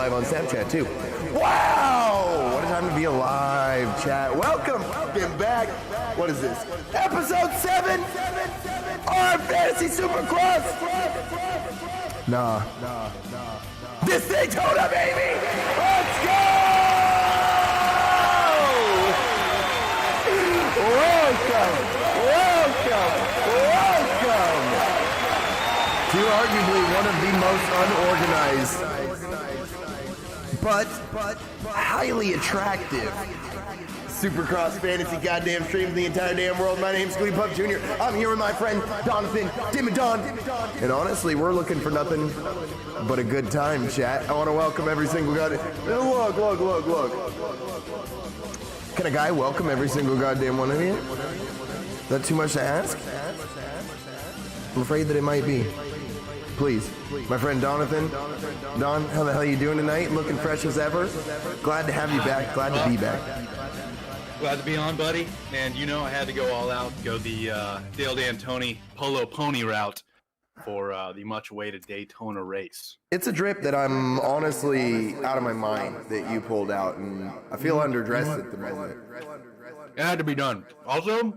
live on Snapchat too. Wow! What a time to be alive, chat. Welcome back. What is this? Episode 7 our Fantasy Supercross. Nah. This Daytona, baby! Let's go! Welcome to arguably one of the most unorganized, but highly attractive Supercross fantasy goddamn streams in the entire damn world. My name's Scooty Pup Jr. I'm here with my friend Donathan Dimmadon. And honestly, we're looking for nothing but a good time, chat. I want to welcome every single goddamn... Look. Can a guy welcome every single goddamn one of you? Is that too much to ask? I'm afraid that it might be. Please, my friend Donathan. Don, how the hell are you doing tonight? Looking fresh as ever. Glad to have you back. Glad to be back. Glad to be on, buddy. And you know I had to go all out, go the Dale D'Antoni Polo Pony route for the much-awaited Daytona race. It's a drip that I'm honestly out of my mind that you pulled out, and I feel underdressed at the moment. It had to be done. Also,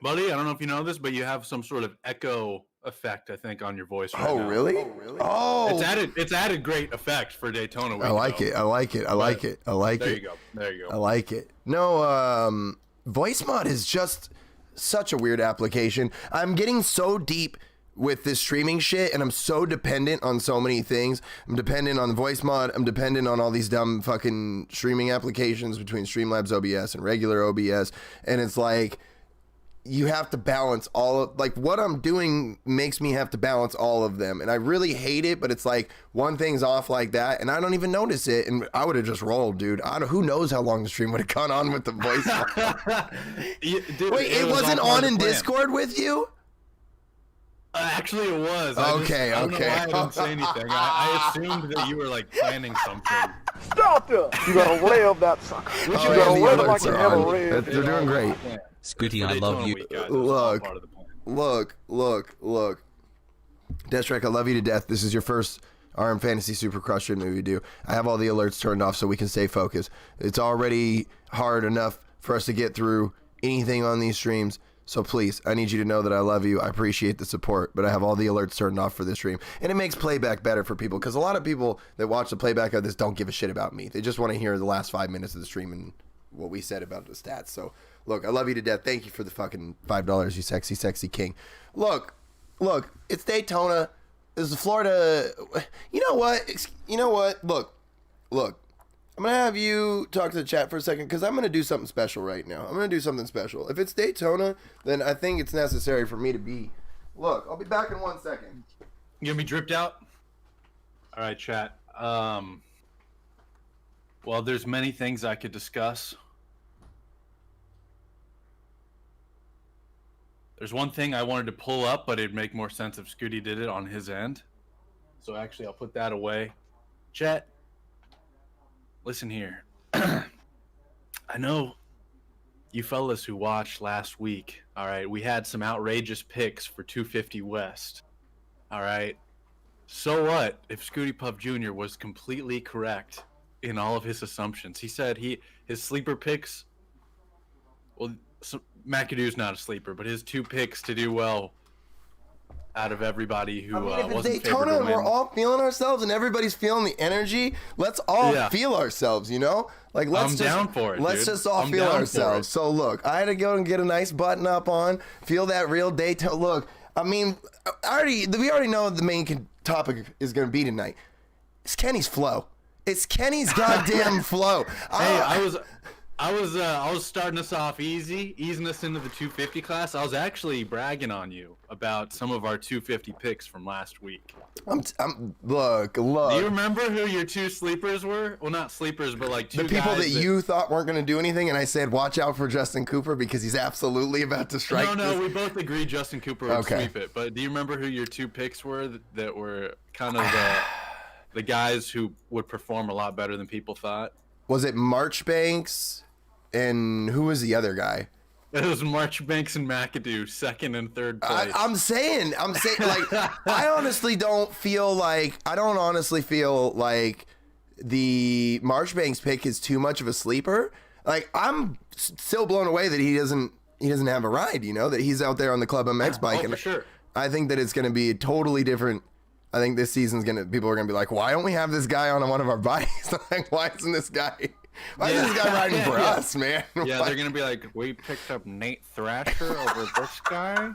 buddy, I don't know if you know this, but you have some sort of echo effect, I think, on your voice right now. Really? Oh! It's added great effect for Daytona. I like it. There you go. I like it. No, voice mod is just such a weird application. I'm getting so deep with this streaming shit, and I'm so dependent on so many things. I'm dependent on the voice mod. I'm dependent on all these dumb fucking streaming applications between Streamlabs OBS and regular OBS, and it's like you have to balance all of, like, what I'm doing makes me have to balance all of them, and I really hate it, but it's like one thing's off like that and I don't even notice it, and I would have just rolled, dude. Who knows how long the stream would have gone on with the voice. Wait, it wasn't on in Discord with you? Actually, it was. Okay. I don't know why I didn't say anything. I assumed that you were like planning something. Stop it! You gotta rev that sucker. You gotta rev it like you never revved. They're doing great. Scooty, I love you. Look. Deathstrike, I love you to death. This is your first RM Fantasy Supercross stream that we do. I have all the alerts turned off so we can stay focused. It's already hard enough for us to get through anything on these streams. So please, I need you to know that I love you. I appreciate the support, but I have all the alerts turned off for this stream. And it makes playback better for people, because a lot of people that watch the playback of this don't give a shit about me. They just want to hear the last 5 minutes of the stream and what we said about the stats. So look, I love you to death. Thank you for the fucking $5, you sexy king. Look, it's Daytona. This is Florida. You know what? Look. I'm going to have you talk to the chat for a second, because I'm going to do something special right now. I'm going to do something special. If it's Daytona, then I think it's necessary for me to be... Look, I'll be back in 1 second. You gonna be dripped out? All right, chat. Well, there's many things I could discuss. There's one thing I wanted to pull up, but it'd make more sense if Scooty did it on his end. So actually, I'll put that away. Chat. Listen here. I know you fellas who watched last week, all right, we had some outrageous picks for 250 West, all right? So what if Scooty Pup Jr. was completely correct in all of his assumptions? He said his sleeper picks, well, McAdoo's not a sleeper, but his 2 picks to do well out of everybody who if wasn't it's Daytona and we're all feeling ourselves and everybody's feeling the energy, let's all feel ourselves, you know? Like, let's down for it, let's dude. just all feel ourselves. So look, I had to go and get a nice button up on, feel that real Daytona. Look, I mean, we already know what the main topic is going to be tonight. It's Kenny's flow. It's Kenny's goddamn flow. Hey, I was starting us off easing us into the 250 class. I was actually bragging on you about some of our 250 picks from last week. Look. Do you remember who your 2 sleepers were? Well, not sleepers, but like 2 the people that you thought weren't going to do anything, and I said, watch out for Justin Cooper because he's absolutely about to strike. No, we both agreed Justin Cooper would sweep it. But do you remember who your 2 picks were that were kind of the guys who would perform a lot better than people thought? Was it Marchbanks? And who was the other guy? It was Marchbanks and McAdoo, 2nd and 3rd place. I'm saying, like, I don't honestly feel like the Marchbanks pick is too much of a sleeper. Like, I'm still blown away that he doesn't have a ride, you know, that he's out there on the Club MX bike. For sure. I think that it's going to be totally different. I think this season's people are going to be like, why don't we have this guy on one of our bikes? Like, why isn't this guy riding for us, man? Yeah, they're going to be like, we picked up Nate Thrasher over this guy.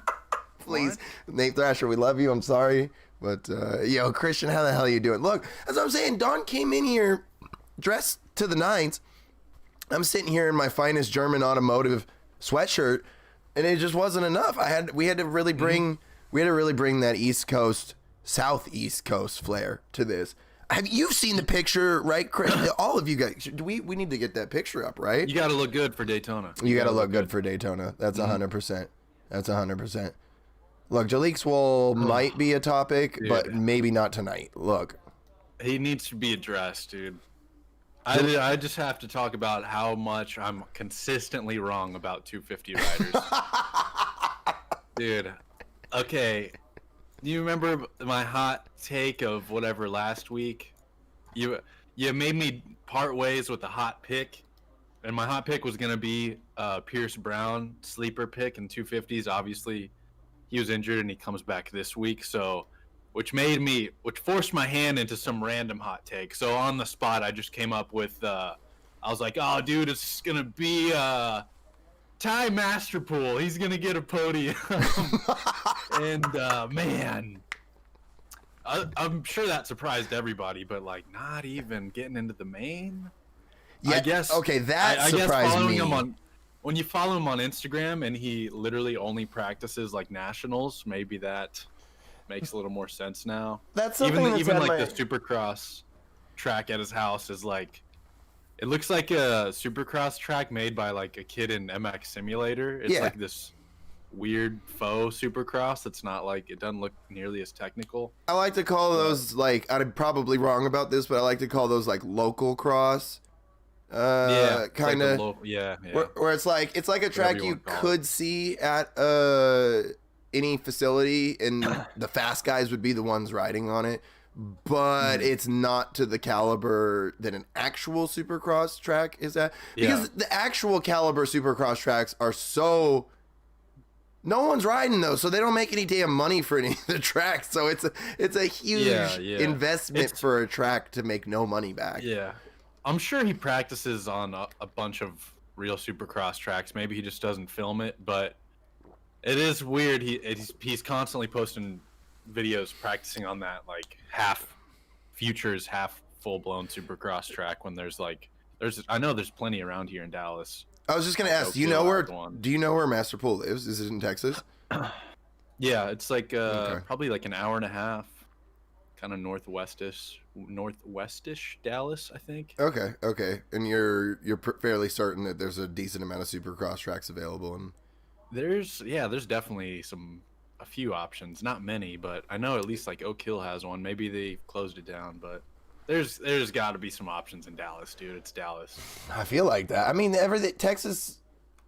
Please, Nate Thrasher, we love you. I'm sorry. But, yo, Christian, how the hell are you doing? Look, that's what I'm saying. Don came in here dressed to the nines. I'm sitting here in my finest German automotive sweatshirt, and it just wasn't enough. We had to really bring that southeast coast flair to this. You've seen the picture, right, Chris? All of you guys. We need to get that picture up, right? You got to look good for Daytona. You got to look good for Daytona. That's 100%. That's 100%. Look, Jalix might be a topic, dude, but maybe not tonight. Look. He needs to be addressed, dude. I just have to talk about how much I'm consistently wrong about 250 riders. Dude, okay. Do you remember my hot take of whatever last week? You made me part ways with a hot pick, and my hot pick was going to be Pierce Brown, sleeper pick in 250s. Obviously, he was injured and he comes back this week, so which forced my hand into some random hot take. So on the spot, I just came up with I was like, oh dude, it's gonna be Ty Masterpool. He's gonna get a podium. And man, I'm sure that surprised everybody, but like not even getting into the main. Yeah, I guess okay, that I surprised guess me. When you follow him on Instagram and he literally only practices like nationals, maybe that makes a little more sense now. That's something even like the Supercross track at his house is like, it looks like a Supercross track made by like a kid in MX Simulator. It's like this weird faux Supercross that's not like, it doesn't look nearly as technical. I like to call those like, I'm probably wrong about this, but I like to call those like local cross. Kind of. Like where it's like a track you could see at any facility, and the fast guys would be the ones riding on it, but it's not to the caliber that an actual Supercross track is at, because the actual caliber Supercross tracks are so, no one's riding those, so they don't make any damn money for any of the tracks, so it's a huge investment for a track to make no money back. I'm sure he practices on a bunch of real Supercross tracks. Maybe he just doesn't film it, but it is weird. He's constantly posting videos practicing on that like half futures, half full-blown Supercross track when I know there's plenty around here in Dallas. I was just gonna ask, do you know where Master Pool lives? Is it in Texas? Yeah, it's like probably like an hour and a half, kind of northwestish Dallas, I think. Okay, and you're fairly certain that there's a decent amount of Supercross tracks available, and there's definitely a few options, not many, but I know at least like Oak Hill has one. Maybe they closed it down, but there's got to be some options in Dallas, dude. It's Dallas. I feel like that. I mean, Texas.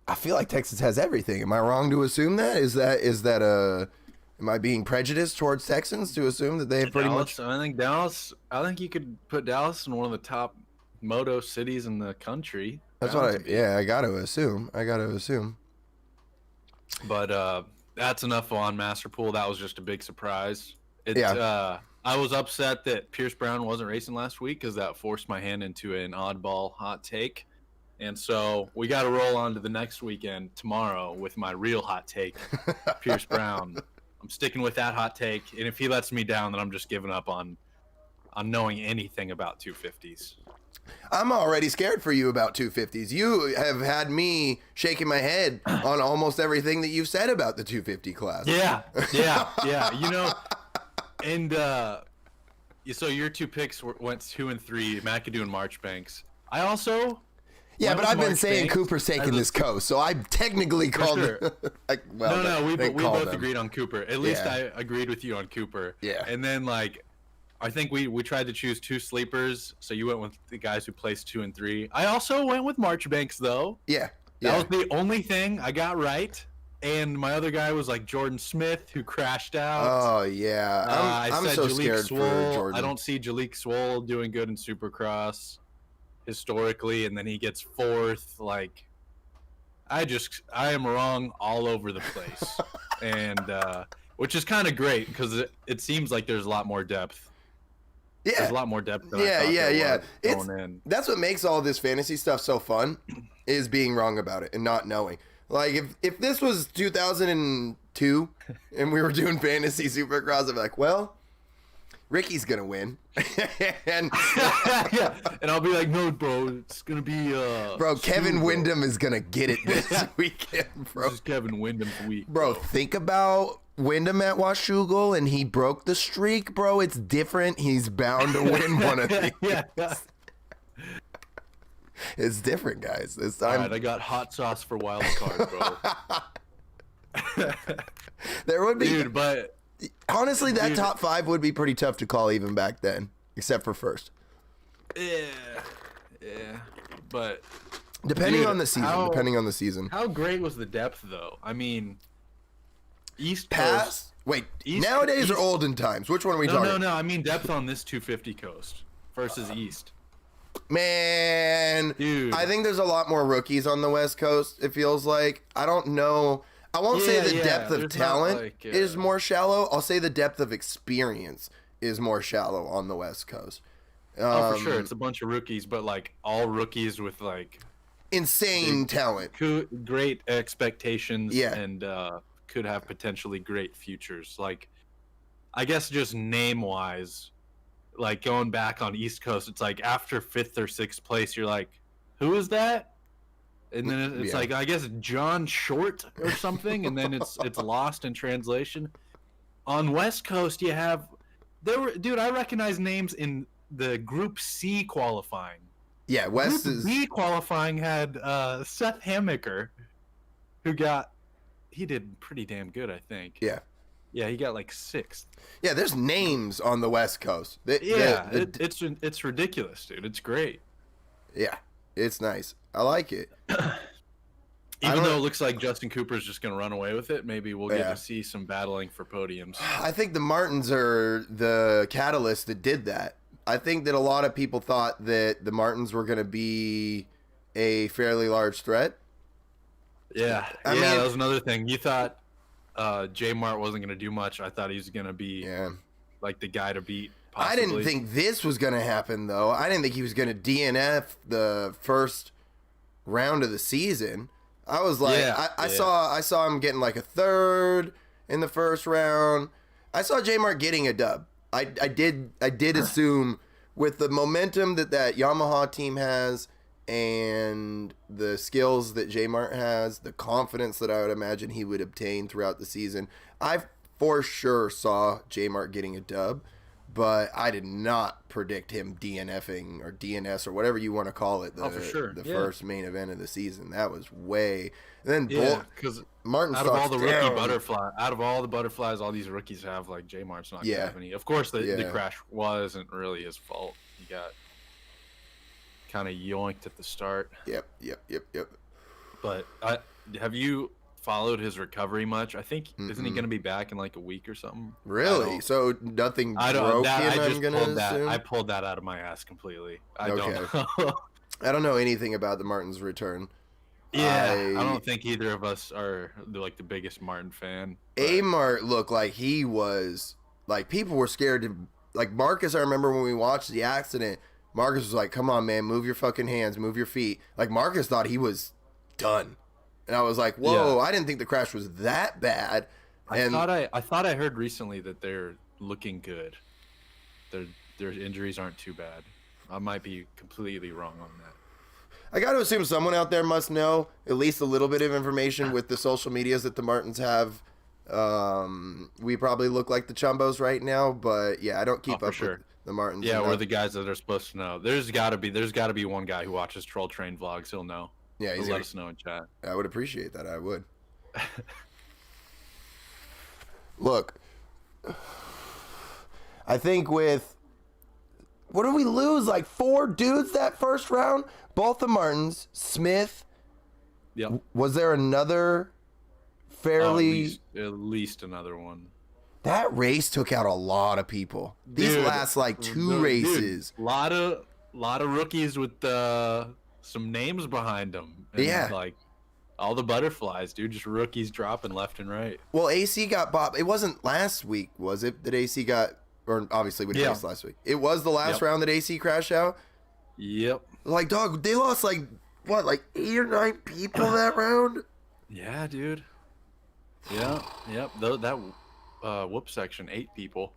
I feel like Texas has everything. Am I wrong to assume that? Is that am I being prejudiced towards Texans to assume that they have pretty much? I think you could put Dallas in one of the top moto cities in the country. That's what I got to assume. But that's enough on Masterpool. That was just a big surprise. I was upset that Pierce Brown wasn't racing last week because that forced my hand into an oddball hot take. And so we got to roll on to the next weekend tomorrow with my real hot take, Pierce Brown. I'm sticking with that hot take, and if he lets me down, then I'm just giving up on knowing anything about 250s. I'm already scared for you about 250s. You have had me shaking my head on almost everything that you've said about the 250 class. Yeah. You know, and so your two picks went 2 and 3, McAdoo and Marchbanks. I also... Yeah, but I've been saying Cooper's taking this coast, so I technically called it. We both agreed on Cooper. At least I agreed with you on Cooper. Yeah. And then, like, I think we tried to choose 2 sleepers, so you went with the guys who placed 2 and 3. I also went with Marchbanks, though. Yeah. That was the only thing I got right. and my other guy was like Jordan Smith, who crashed out. Oh yeah, I'm I so said scared Swole. for Jordan. I don't see Jalek Swole doing good in Supercross historically, and then he gets fourth. Like, I am wrong all over the place, and which is kind of great because it seems like there's a lot more depth. Yeah, there's a lot more depth. Than I thought going in. That's what makes all this fantasy stuff so fun, is being wrong about it and not knowing. Like if this was 2002 and we were doing fantasy Supercross, I'd be like, well, Ricky's gonna win, and yeah, and I'll be like, no, bro, it's gonna be bro, Kevin Windham is gonna get it this weekend, bro. This is Kevin Wyndham's week, bro. Think about Wyndham at Washougal, and he broke the streak, bro. It's different. He's bound to win one of these. Yeah. It's different, guys. This time, all right, I got hot sauce for wild card, bro. There would be, dude, but honestly, that top 5 would be pretty tough to call even back then, except for first. Yeah, but depending on the season. How great was the depth, though? I mean, East Pass. Coast. Wait, East, nowadays East, or olden times? Which one are we talking? No. I mean depth on this 250 coast versus East. Man, dude, I think there's a lot more rookies on the West Coast. It feels like. I don't know. I won't say the depth of talent is more shallow. I'll say the depth of experience is more shallow on the West Coast. For sure, it's a bunch of rookies, but like all rookies with like insane talent, great expectations, yeah, and could have potentially great futures. Like, I guess just name wise, like going back on East Coast, it's like after 5th or 6th place, you're like, who is that? And then it's like, I guess John Short or something, and then it's lost in translation. On West Coast, you have I recognize names in the Group C qualifying. Yeah, West Group B qualifying had Seth Hamaker, he did pretty damn good, I think. Yeah, he got like 6th. Yeah, there's names on the West Coast. It's ridiculous, dude. It's great. Yeah, it's nice. I like it. Even though it looks like Justin Cooper's just going to run away with it, maybe we'll get to see some battling for podiums. I think the Martins are the catalyst that did that. I think that a lot of people thought that the Martins were going to be a fairly large threat. Yeah, I mean, that was another thing. You thought J Mart wasn't going to do much. I thought he was going to be like the guy to beat. Possibly. I didn't think this was going to happen, though. I didn't think he was going to DNF the first round of the season. I was like, I saw him getting like a 3rd in the first round. I saw J Mart getting a dub. I did assume with the momentum that Yamaha team has and the skills that J Mart has, the confidence that I would imagine he would obtain throughout the season, I for sure saw J Mart getting a dub. But I did not predict him DNFing or DNS or whatever you want to call it. For sure. The first main event of the season. That was way. And then because Martin out of all the butterflies, all these rookies have, like, J Mart's not gonna have any. Of course, the crash wasn't really his fault. He got kind of yoinked at the start. Yep. But have you followed his recovery much? I think isn't he going to be back in like a week or something? Really? So nothing broke him? I pulled that out of my ass completely. I don't know. I don't know anything about the Martins' return. Yeah, I don't think either of us are like the biggest Martin fan. A-Mart looked like he was like, people were scared to, like, Marcus. I remember when we watched the accident, Marcus was like, "Come on, man, move your fucking hands, move your feet." Like, Marcus thought he was done. And I was like, whoa, I didn't think the crash was that bad. I thought I heard recently that they're looking good. Their injuries aren't too bad. I might be completely wrong on that. I got to assume someone out there must know at least a little bit of information with the social medias that the Martins have. We probably look like the Chumbos right now, but yeah, I don't keep up with the Martins. Yeah, we're the guys that are supposed to know. There's got to be one guy who watches Troll Train vlogs. He'll know. Yeah, let us know in chat. I would appreciate that. I would. Look, I think what did we lose? Like 4 dudes that first round? Both the Martins, Smith. Yep. Was there another fairly. At least another one. That race took out a lot of people. These Dude, last like two races. Dude, lot of rookies with some names behind them. And, Yeah. like all the butterflies, dude. Just rookies dropping left and right. Well, AC got bopped. It wasn't last week, was it? That AC got, or obviously we raced last week. It was the last round that AC crashed out. Yep. Like, dog, they lost like 8 or 9 people that round. Yeah, dude. Yeah. Yep. That whoop section, 8 people.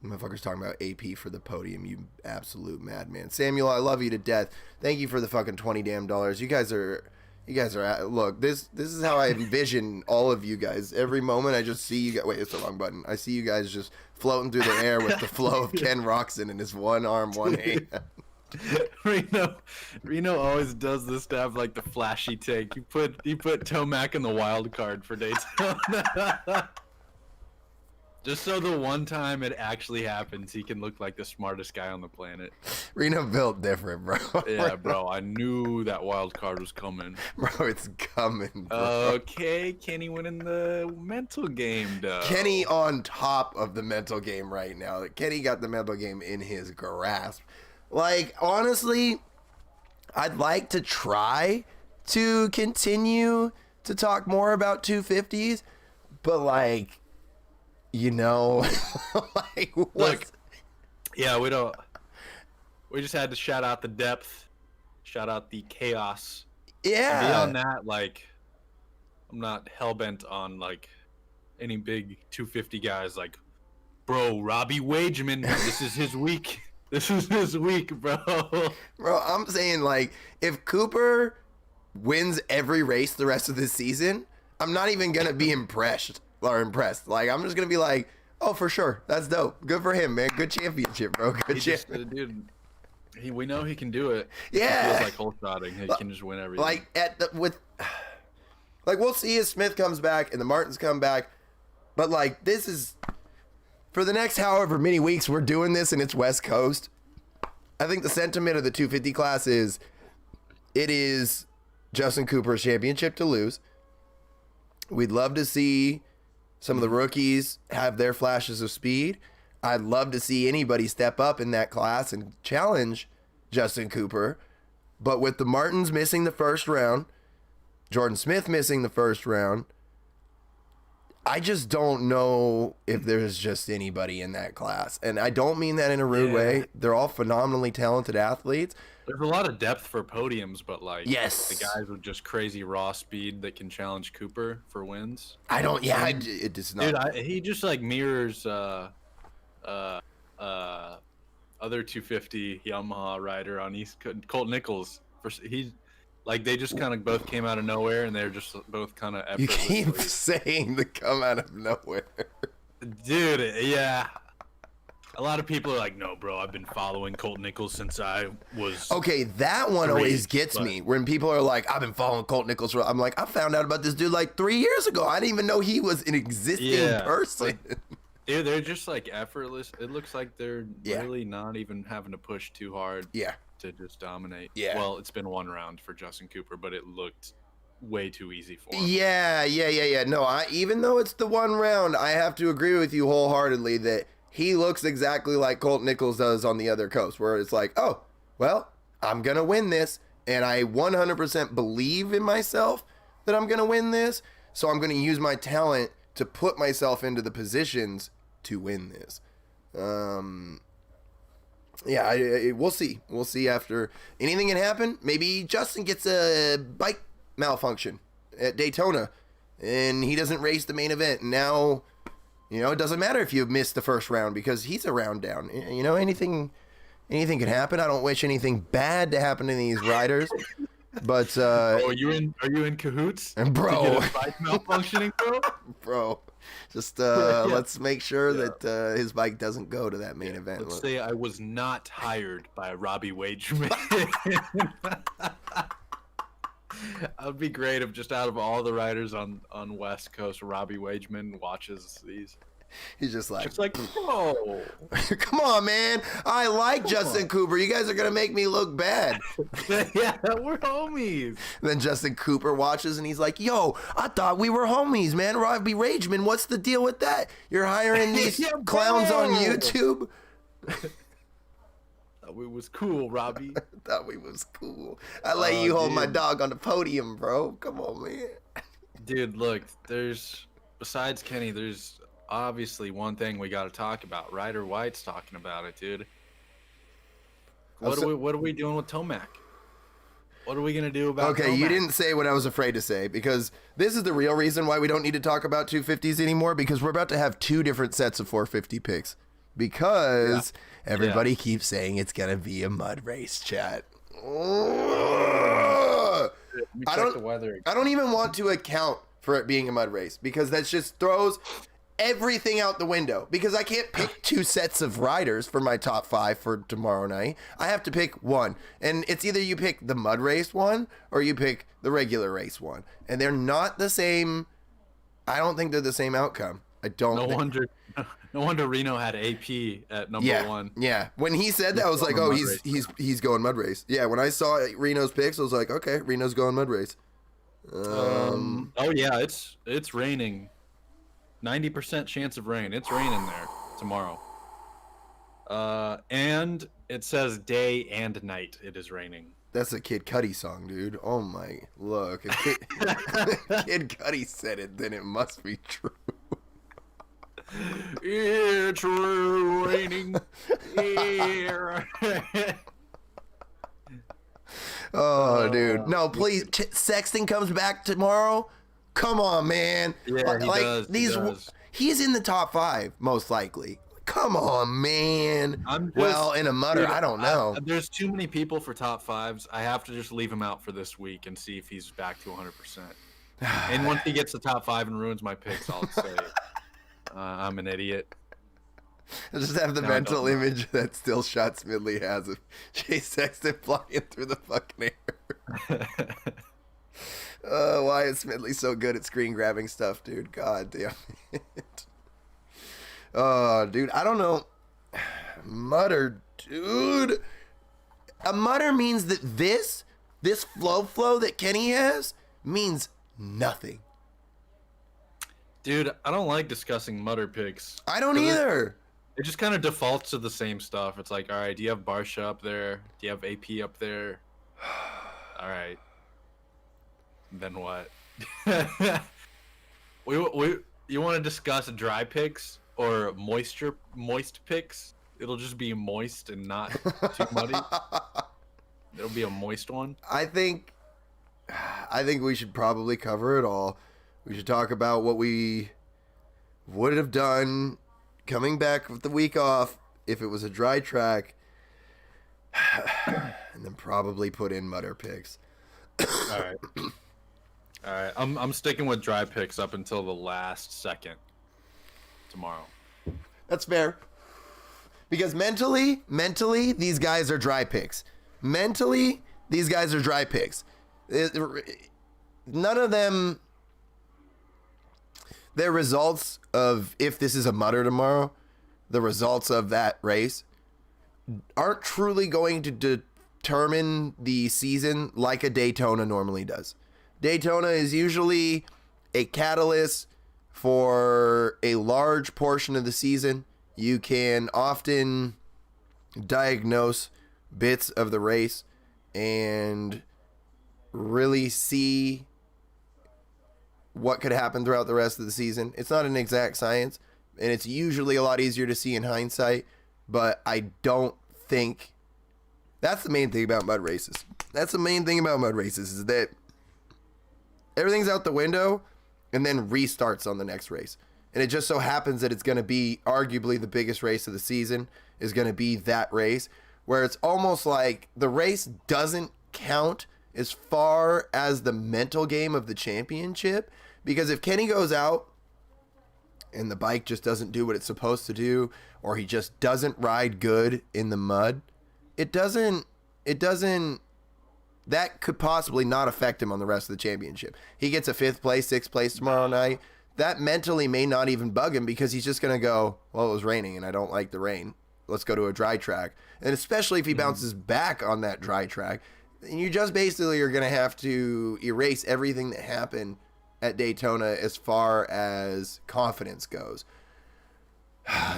Motherfuckers talking about AP for the podium, you absolute madman. Samuel, I love you to death. Thank you for the fucking $20 damn. You guys are look, this is how I envision all of you guys. Every moment I just see you guys. Wait, it's the wrong button. I see you guys just floating through the air with the flow of Ken Roxon in his one arm, one hand. Reno always does this to have like the flashy take. You put Tomac in the wild card for Daytona. Just so the one time it actually happens, he can look like the smartest guy on the planet. Reno built different, bro. Yeah, bro. I knew that wild card was coming. Bro, it's coming, bro. Okay, Kenny winning the mental game, though. Kenny on top of the mental game right now. Kenny got the mental game in his grasp. Like, honestly, I'd like to try to continue to talk more about 250s, but like, you know, like, what? Look, yeah, we just had to shout out the depth, shout out the chaos. Yeah. Beyond that, like, I'm not hell-bent on, like, any big 250 guys. Like, bro, Robbie Wageman, this is his week. This is his week, bro. Bro, I'm saying, like, if Cooper wins every race the rest of this season, I'm not even going to be impressed. Like, I'm just going to be like, oh, for sure. That's dope. Good for him, man. Good championship, bro. Good championship. Dude, we know he can do it. Yeah. It feels like whole shotting. He can just win everything. Like, we'll see if Smith comes back and the Martins come back. But, like, this is, for the next however many weeks we're doing this and it's West Coast, I think the sentiment of the 250 class is, it is Justin Cooper's championship to lose. We'd love to see some of the rookies have their flashes of speed. I'd love to see anybody step up in that class and challenge Justin Cooper. But with the Martins missing the first round, Jordan Smith missing the first round, I just don't know if there's just anybody in that class. And I don't mean that in a rude way. They're all phenomenally talented athletes. There's a lot of depth for podiums, but like yes, the guys with just crazy raw speed that can challenge Cooper for wins. I don't. Yeah, it does not. Dude, he just like mirrors other 250 Yamaha rider on East Colt Nichols. They just kind of both came out of nowhere, and they're just both kind of. You keep saying the come out of nowhere, dude. Yeah. A lot of people are like, no, bro, I've been following Colt Nichols since I was... Okay, that one always gets me. When people are like, I've been following Colt Nichols. I'm like, I found out about this dude like 3 years ago. I didn't even know he was an existing person. Dude, they're just like effortless. It looks like they're really not even having to push too hard to just dominate. Yeah. Well, it's been one round for Justin Cooper, but it looked way too easy for him. Yeah. No, even though it's the one round, I have to agree with you wholeheartedly that he looks exactly like Colt Nichols does on the other coast, where it's like, oh, well, I'm going to win this, and I 100% believe in myself that I'm going to win this, so I'm going to use my talent to put myself into the positions to win this. We'll see. We'll see after. Anything can happen. Maybe Justin gets a bike malfunction at Daytona, and he doesn't race the main event, and now... You know, it doesn't matter if you missed the first round because he's a round down. You know, anything can happen. I don't wish anything bad to happen to these riders. But are you in cahoots? Bro, to get his bike malfunctioning, bro? Bro, just let's make sure that his bike doesn't go to that main event. Let's say I was not hired by Robbie Wageman. That would be great if just out of all the riders on West Coast, Robbie Wageman watches these. He's just like, bro. come on, man. I like Justin Cooper. You guys are going to make me look bad. Yeah, we're homies. Then Justin Cooper watches and he's like, yo, I thought we were homies, man. Robbie Rageman, what's the deal with that? You're hiring these Yeah, clowns bro. on YouTube? Thought we was cool, Robbie. Thought we was cool. I let you hold my dog on the podium, bro. Come on, man. Dude, look, besides Kenny, there's obviously one thing we got to talk about. Ryder White's talking about it, dude. What are we doing with Tomac? What are we gonna do about? Okay, Tomac? you didn't say what I was afraid to say, because this is the real reason why we don't need to talk about 250s anymore, because we're about to have two different sets of 450 picks, because everybody keeps saying it's gonna be a mud race, chat. I don't even want to account for it being a mud race, because that just throws everything out the window, because I can't pick two sets of riders for my top 5 for tomorrow night. I have to pick one, and it's either you pick the mud race one or you pick the regular race one, and they're not the same. I don't think they're the same outcome. I don't. No wonder Reno had AP at number 1. Yeah, when he said that, I was like, oh, he's going mud race. Yeah, when I saw Reno's picks, I was like, okay, Reno's going mud race. Oh yeah, it's raining. 90% chance of rain. It's raining there tomorrow. And it says day and night it is raining. That's a Kid Cudi song, dude. Oh my, look. If Kid Cudi said it, then it must be true. It's raining here. Oh, dude. No, please. Sexton comes back tomorrow. Come on, man. Yeah, he does. He's in the top 5, most likely. Come on, man. In a mutter, dude, I don't know. There's too many people for top 5s. I have to just leave him out for this week and see if he's back to 100%. And once he gets to top 5 and ruins my picks, I'll say I'm an idiot. I just have the mental image that still shot Smidley has of Chase Sexton flying through the fucking air. Why is Smidley so good at screen grabbing stuff, dude? God damn it. Oh, dude, I don't know. Mutter, dude. A mutter means that this flow that Kenny has means nothing. Dude, I don't like discussing mutter picks. I don't either. It just kind of defaults to the same stuff. It's like, all right, do you have Barsha up there? Do you have AP up there? All right. Then what? You want to discuss dry picks or moist picks? It'll just be moist and not too muddy. It'll be a moist one. I think we should probably cover it all. We should talk about what we would have done coming back with the week off if it was a dry track, and then probably put in mutter picks. All right. I'm sticking with dry picks up until the last second tomorrow. That's fair. Because mentally, these guys are dry picks. Mentally, these guys are dry picks. None of them. Their results of, if this is a mutter tomorrow, the results of that race aren't truly going to determine the season like a Daytona normally does. Daytona is usually a catalyst for a large portion of the season. You can often diagnose bits of the race and really see what could happen throughout the rest of the season. It's not an exact science, and it's usually a lot easier to see in hindsight, but I don't think that's the main thing about mud races. That's the main thing about mud races, is that everything's out the window and then restarts on the next race. And it just so happens that it's going to be arguably the biggest race of the season is going to be that race, where it's almost like the race doesn't count as far as the mental game of the championship. Because if Kenny goes out and the bike just doesn't do what it's supposed to do, or he just doesn't ride good in the mud, that could possibly not affect him on the rest of the championship. He gets a 5th place, 6th place tomorrow night. that mentally may not even bug him because he's just going to go, well, it was raining and I don't like the rain. Let's go to a dry track. And especially if he bounces back on that dry track, then you just basically are going to have to erase everything that happened at Daytona as far as confidence goes.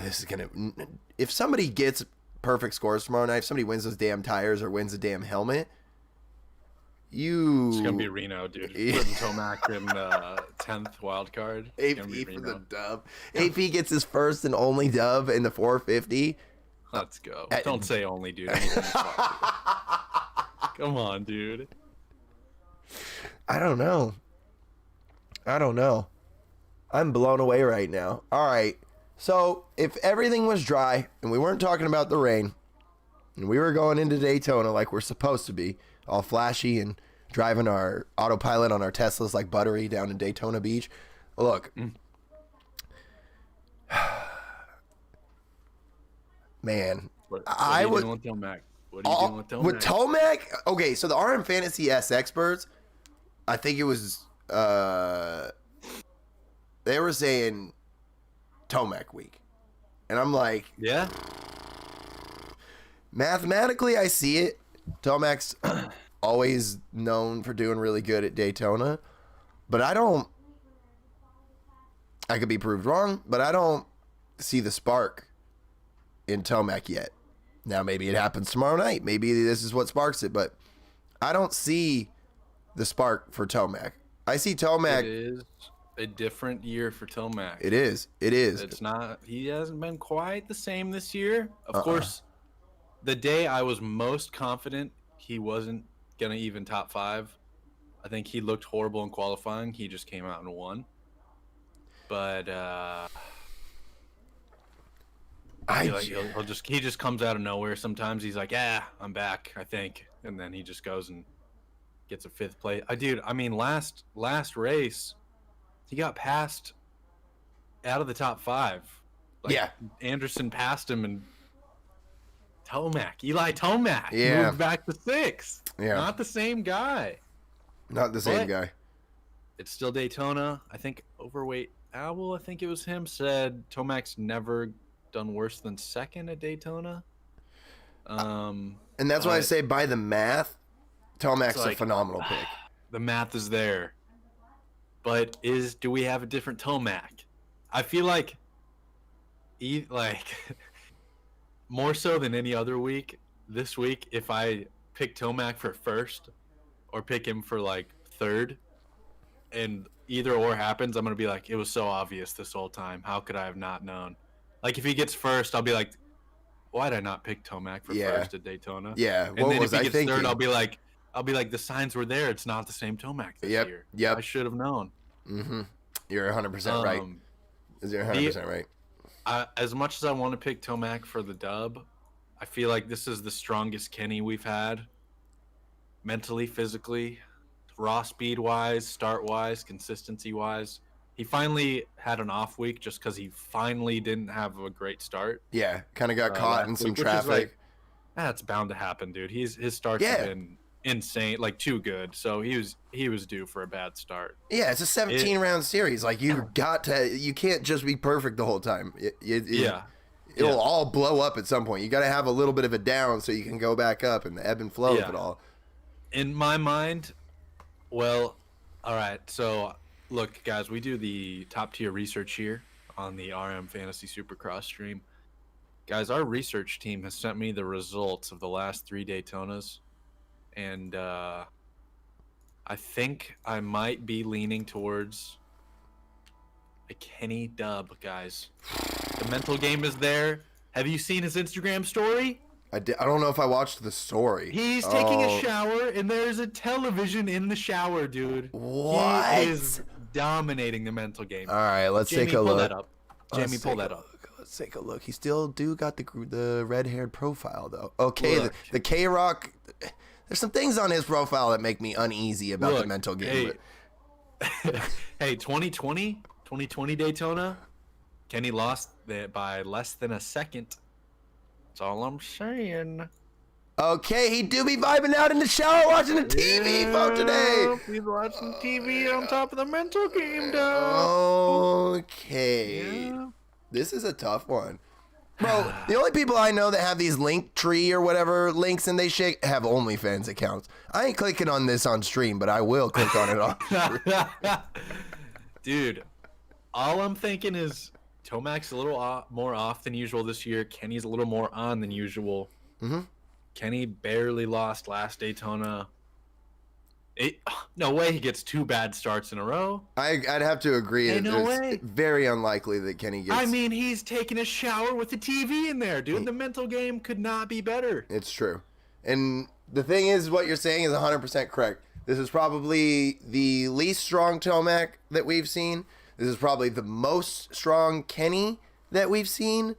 This is going to... If somebody gets perfect scores tomorrow night, if somebody wins those damn tires or wins a damn helmet, It's gonna be Reno, dude. Putting Tomac in 10th wild card. AP for the dub. AP gets his first and only dub in the 450. Let's go. Don't say only, dude. Come on, dude. I don't know. I'm blown away right now. All right. So if everything was dry and we weren't talking about the rain and we were going into Daytona like we're supposed to be, all flashy and driving our autopilot on our Teslas like buttery down in Daytona Beach. Look, man, I would. What are you doing with Tomac? With Tomac? Okay, so the RM Fantasy S experts, I think it was, they were saying Tomac week. And I'm like, yeah. Mathematically, I see it. Tomac's always known for doing really good at Daytona, but I could be proved wrong, but I don't see the spark in Tomac yet. Now, maybe it happens tomorrow night. Maybe this is what sparks it, but I don't see the spark for Tomac. I see Tomac. It is a different year for Tomac. It is. It's not. He hasn't been quite the same this year. Of course, the day I was most confident he wasn't going to even top 5, I think he looked horrible in qualifying. He just came out and won. But he just comes out of nowhere. Sometimes he's like, "Yeah, I'm back," I think, and then he just goes and gets a 5th place. I mean, last race, he got passed out of the top 5. Yeah, Anderson passed him, and Eli Tomac moved back to 6th. Yeah, not the same guy. Not the same guy. It's still Daytona. I think Overweight Owl, I think it was him, said Tomac's never done worse than 2nd at Daytona. And that's why I say by the math, Tomac's a phenomenal pick. The math is there. But do we have a different Tomac? I feel like more so than any other week, this week, if I pick Tomac for 1st or pick him for 3rd, and either or happens, I'm going to be like, it was so obvious this whole time. How could I have not known? Like, if he gets 1st, I'll be like, why did I not pick Tomac for 1st at Daytona? Yeah, and then if he gets 3rd, I'll be like, the signs were there. It's not the same Tomac this year. Yep. I should have known. Mm-hmm. You're 100% right. You're 100% right. As much as I want to pick Tomac for the dub, I feel like this is the strongest Kenny we've had. Mentally, physically, raw speed-wise, start-wise, consistency-wise. He finally had an off week just because he finally didn't have a great start. Yeah, kind of got caught in some traffic. That's bound to happen, dude. His starts have been insane, too good. So he was due for a bad start. Yeah, it's a 17-round series. You can't just be perfect the whole time. It'll all blow up at some point. You got to have a little bit of a down so you can go back up and the ebb and flow of it all. In my mind, well, all right. So look, guys, we do the top tier research here on the RM Fantasy Supercross stream. Guys, our research team has sent me the results of the last 3 Daytonas. And I think I might be leaning towards a Kenny dub, guys. The mental game is there. Have you seen his Instagram story? I don't know if I watched the story. He's taking a shower, and there's a television in the shower, dude. What? He is dominating the mental game. All right, let's take a look. Pull that up. Jamie, pull that up. Let's take a look. He still got the red-haired profile, though. Okay, the K-Rock... There's some things on his profile that make me uneasy about the mental game. Hey, 2020 Daytona, Kenny lost by less than a second. That's all I'm saying. Okay, he do be vibing out in the shower watching the TV for today. He's watching TV on top of the mental game, dog. Okay. Yeah. This is a tough one. Bro, the only people I know that have these link tree or whatever links and they shake have OnlyFans accounts. I ain't clicking on this on stream, but I will click on it on stream. Dude, all I'm thinking is Tomac's a little more off than usual this year. Kenny's a little more on than usual. Mm-hmm. Kenny barely lost last Daytona. No way he gets 2 bad starts in a row. I'd have to agree. Ain't no it's way. very unlikely that Kenny gets... I mean, he's taking a shower with the TV in there, dude. The mental game could not be better. It's true. And the thing is, what you're saying is 100% correct. This is probably the least strong Tomac that we've seen. This is probably the most strong Kenny that we've seen.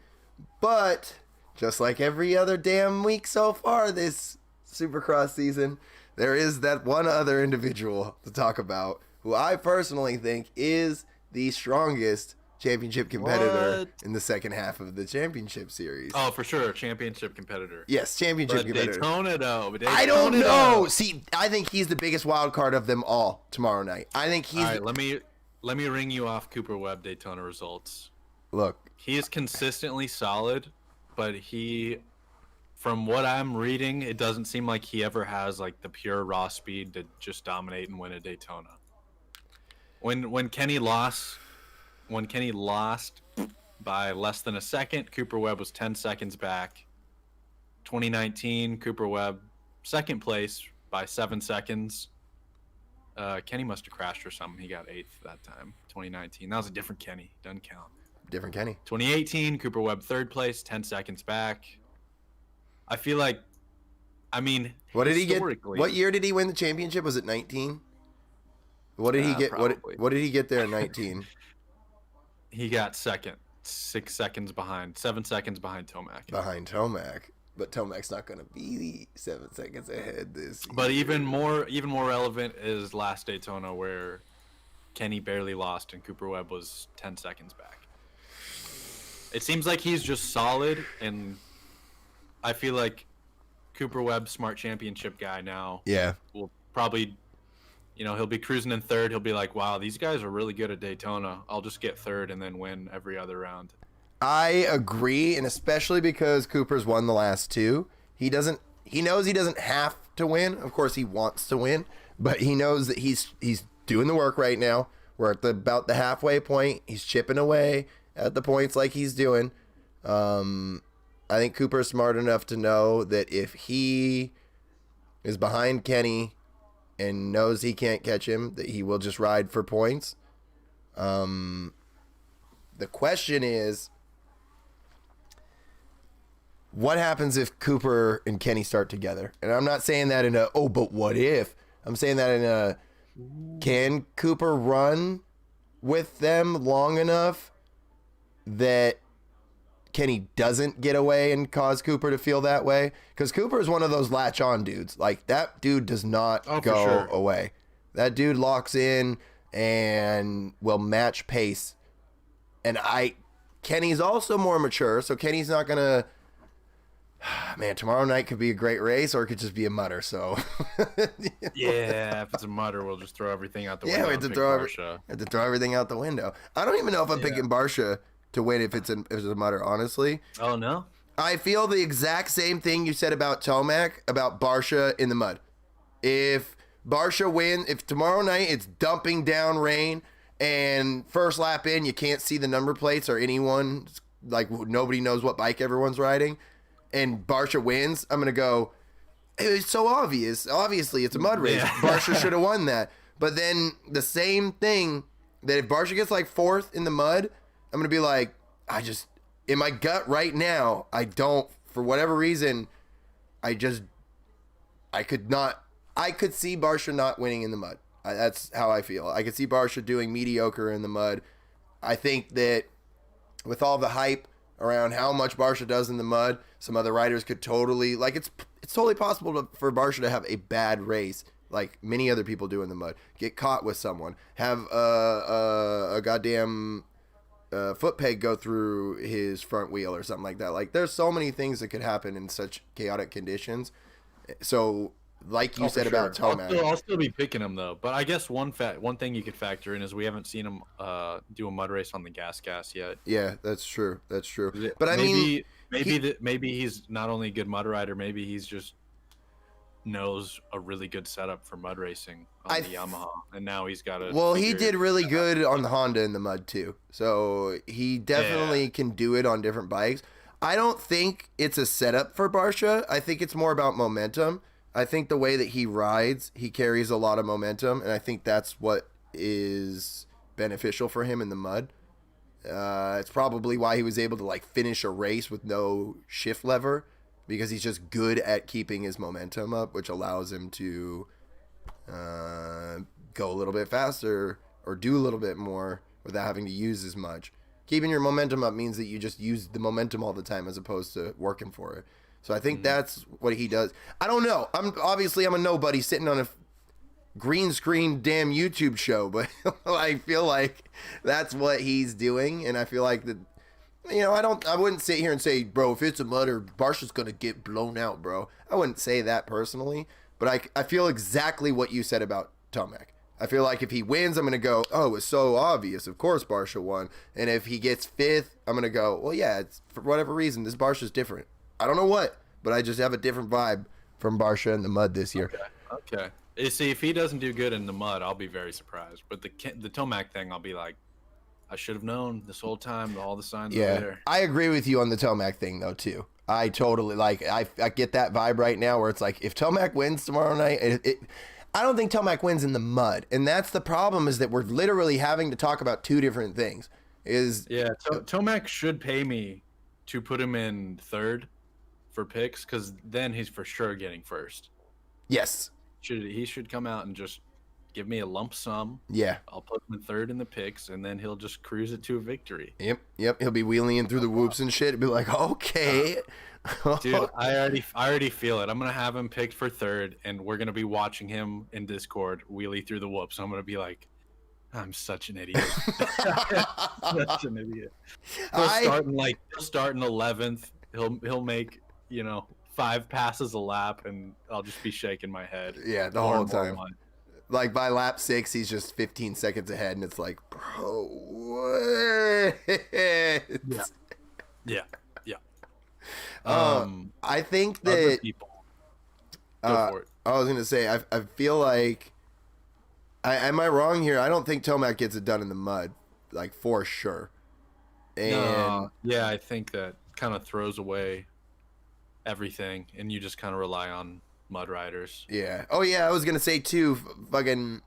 But just like every other damn week so far this Supercross season, there is that one other individual to talk about who I personally think is the strongest championship competitor in the second half of the championship series. Oh, for sure, championship competitor. Yes, championship But competitor. Daytona, though. I don't know. See, I think he's the biggest wild card of them all tomorrow night. I think he's... All right, let me ring you off Cooper Webb Daytona results. Look. He is consistently solid, but from what I'm reading, it doesn't seem like he ever has like the pure raw speed to just dominate and win a Daytona. When Kenny lost by less than a second, Cooper Webb was 10 seconds back. 2019, Cooper Webb second place by 7 seconds. Kenny must have crashed or something. He got 8th that time. 2019. That was a different Kenny. Doesn't count. Different Kenny. 2018, Cooper Webb third place, 10 seconds back. I feel like, I mean, what did he get? What year did he win the championship? Was it 19? What did he get? What did he get there in 19? He got second, 6 seconds behind, 7 seconds behind Tomac. Behind Tomac, but Tomac's not going to be 7 seconds ahead this year. But even more relevant is last Daytona where Kenny barely lost and Cooper Webb was 10 seconds back. It seems like he's just solid, and I feel like Cooper Webb, smart championship guy now. Yeah. Will probably, he'll be cruising in third. He'll be like, wow, these guys are really good at Daytona. I'll just get third and then win every other round. I agree, and especially because Cooper's won the last 2. He knows he doesn't have to win. Of course, he wants to win, but he knows that he's doing the work right now. We're at about the halfway point. He's chipping away at the points like he's doing. I think Cooper's smart enough to know that if he is behind Kenny and knows he can't catch him, that he will just ride for points. The question is, what happens if Cooper and Kenny start together? And I'm not saying that in but what if? I'm saying that in can Cooper run with them long enough that Kenny doesn't get away and cause Cooper to feel that way? Because Cooper is one of those latch-on dudes. Like, that dude does not go away. That dude locks in and will match pace. And Kenny's also more mature, so Kenny's not going to... Man, tomorrow night could be a great race, or it could just be a mutter, so... Yeah, if it's a mutter, we'll just throw everything out the window. Yeah, we have to throw everything out the window. I don't even know if I'm picking Barsha to win if it's a mutter, honestly. Oh, no? I feel the exact same thing you said about Tomac, about Barsha in the mud. If Barsha wins, if tomorrow night it's dumping down rain and first lap in, you can't see the number plates or anyone, like nobody knows what bike everyone's riding, and Barsha wins, I'm going to go, it's so obvious. Obviously, it's a mud race. Yeah. Barsha should have won that. But then the same thing, that if Barsha gets like 4th in the mud, I'm going to be like, in my gut right now, for whatever reason, I could see Barsha not winning in the mud. That's how I feel. I could see Barsha doing mediocre in the mud. I think that with all the hype around how much Barsha does in the mud, some other riders could totally, like, it's totally possible for Barsha to have a bad race, like many other people do in the mud. Get caught with someone. Have a goddamn foot peg go through his front wheel or something like that. Like, there's so many things that could happen in such chaotic conditions. So, like you said about Tomac, I'll still be picking him though. But I guess one thing you could factor in is we haven't seen him do a mud race on the gas yet. Yeah, that's true. That's true. But I mean, maybe he's not only a good mud rider, maybe he's just knows a really good setup for mud racing on the Yamaha, and now he's got a. Well, he did really good on the Honda in the mud too, so he definitely can do it on different bikes. I don't think it's a setup for Barcia. I think it's more about momentum. I think the way that he rides, he carries a lot of momentum, and I think that's what is beneficial for him in the mud. It's probably why he was able to like finish a race with no shift lever, because he's just good at keeping his momentum up, which allows him to go a little bit faster or do a little bit more without having to use as much. Keeping your momentum up means that you just use the momentum all the time as opposed to working for it. So I think that's what he does. I don't know. I'm a nobody sitting on a green screen damn YouTube show, but I feel like that's what he's doing, and I feel like that. You know, I wouldn't sit here and say, bro, if it's a mudder, Barcia's gonna get blown out, bro. I wouldn't say that personally, but I feel exactly what you said about Tomac. I feel like if he wins, I'm gonna go, oh, it's so obvious. Of course Barcia won. And if he gets fifth, I'm gonna go, well, yeah, it's for whatever reason, this Barcia's different. I don't know what, but I just have a different vibe from Barcia in the mud this year. Okay. You see, if he doesn't do good in the mud, I'll be very surprised. But the Tomac thing, I'll be like, I should have known this whole time. All the signs were there. I agree with you on the Tomac thing, though, too. I totally, I get that vibe right now where it's like, if Tomac wins tomorrow night, I don't think Tomac wins in the mud. And that's the problem, is that we're literally having to talk about two different things. Tomac should pay me to put him in third for picks, because then he's for sure getting first. Yes. He should come out and just give me a lump sum. Yeah. I'll put him in third in the picks, and then he'll just cruise it to a victory. Yep. He'll be wheeling in through the whoops and shit. It'll be like, okay. Dude, I already feel it. I'm going to have him picked for third, and we're going to be watching him in Discord wheelie through the whoops. I'm going to be like, I'm such an idiot. Such an idiot. He'll start in 11th. He'll make, 5 passes a lap, and I'll just be shaking my head. Yeah, the whole time. Like by lap 6, he's just 15 seconds ahead, and it's like, bro, what? Yeah. I think that people. Go for it. I was gonna say, I feel like, am I wrong here? I don't think Tomac gets it done in the mud, like for sure. And yeah, I think that kind of throws away everything, and you just kind of rely on mud riders. Yeah. Oh yeah, I was gonna say too, fucking,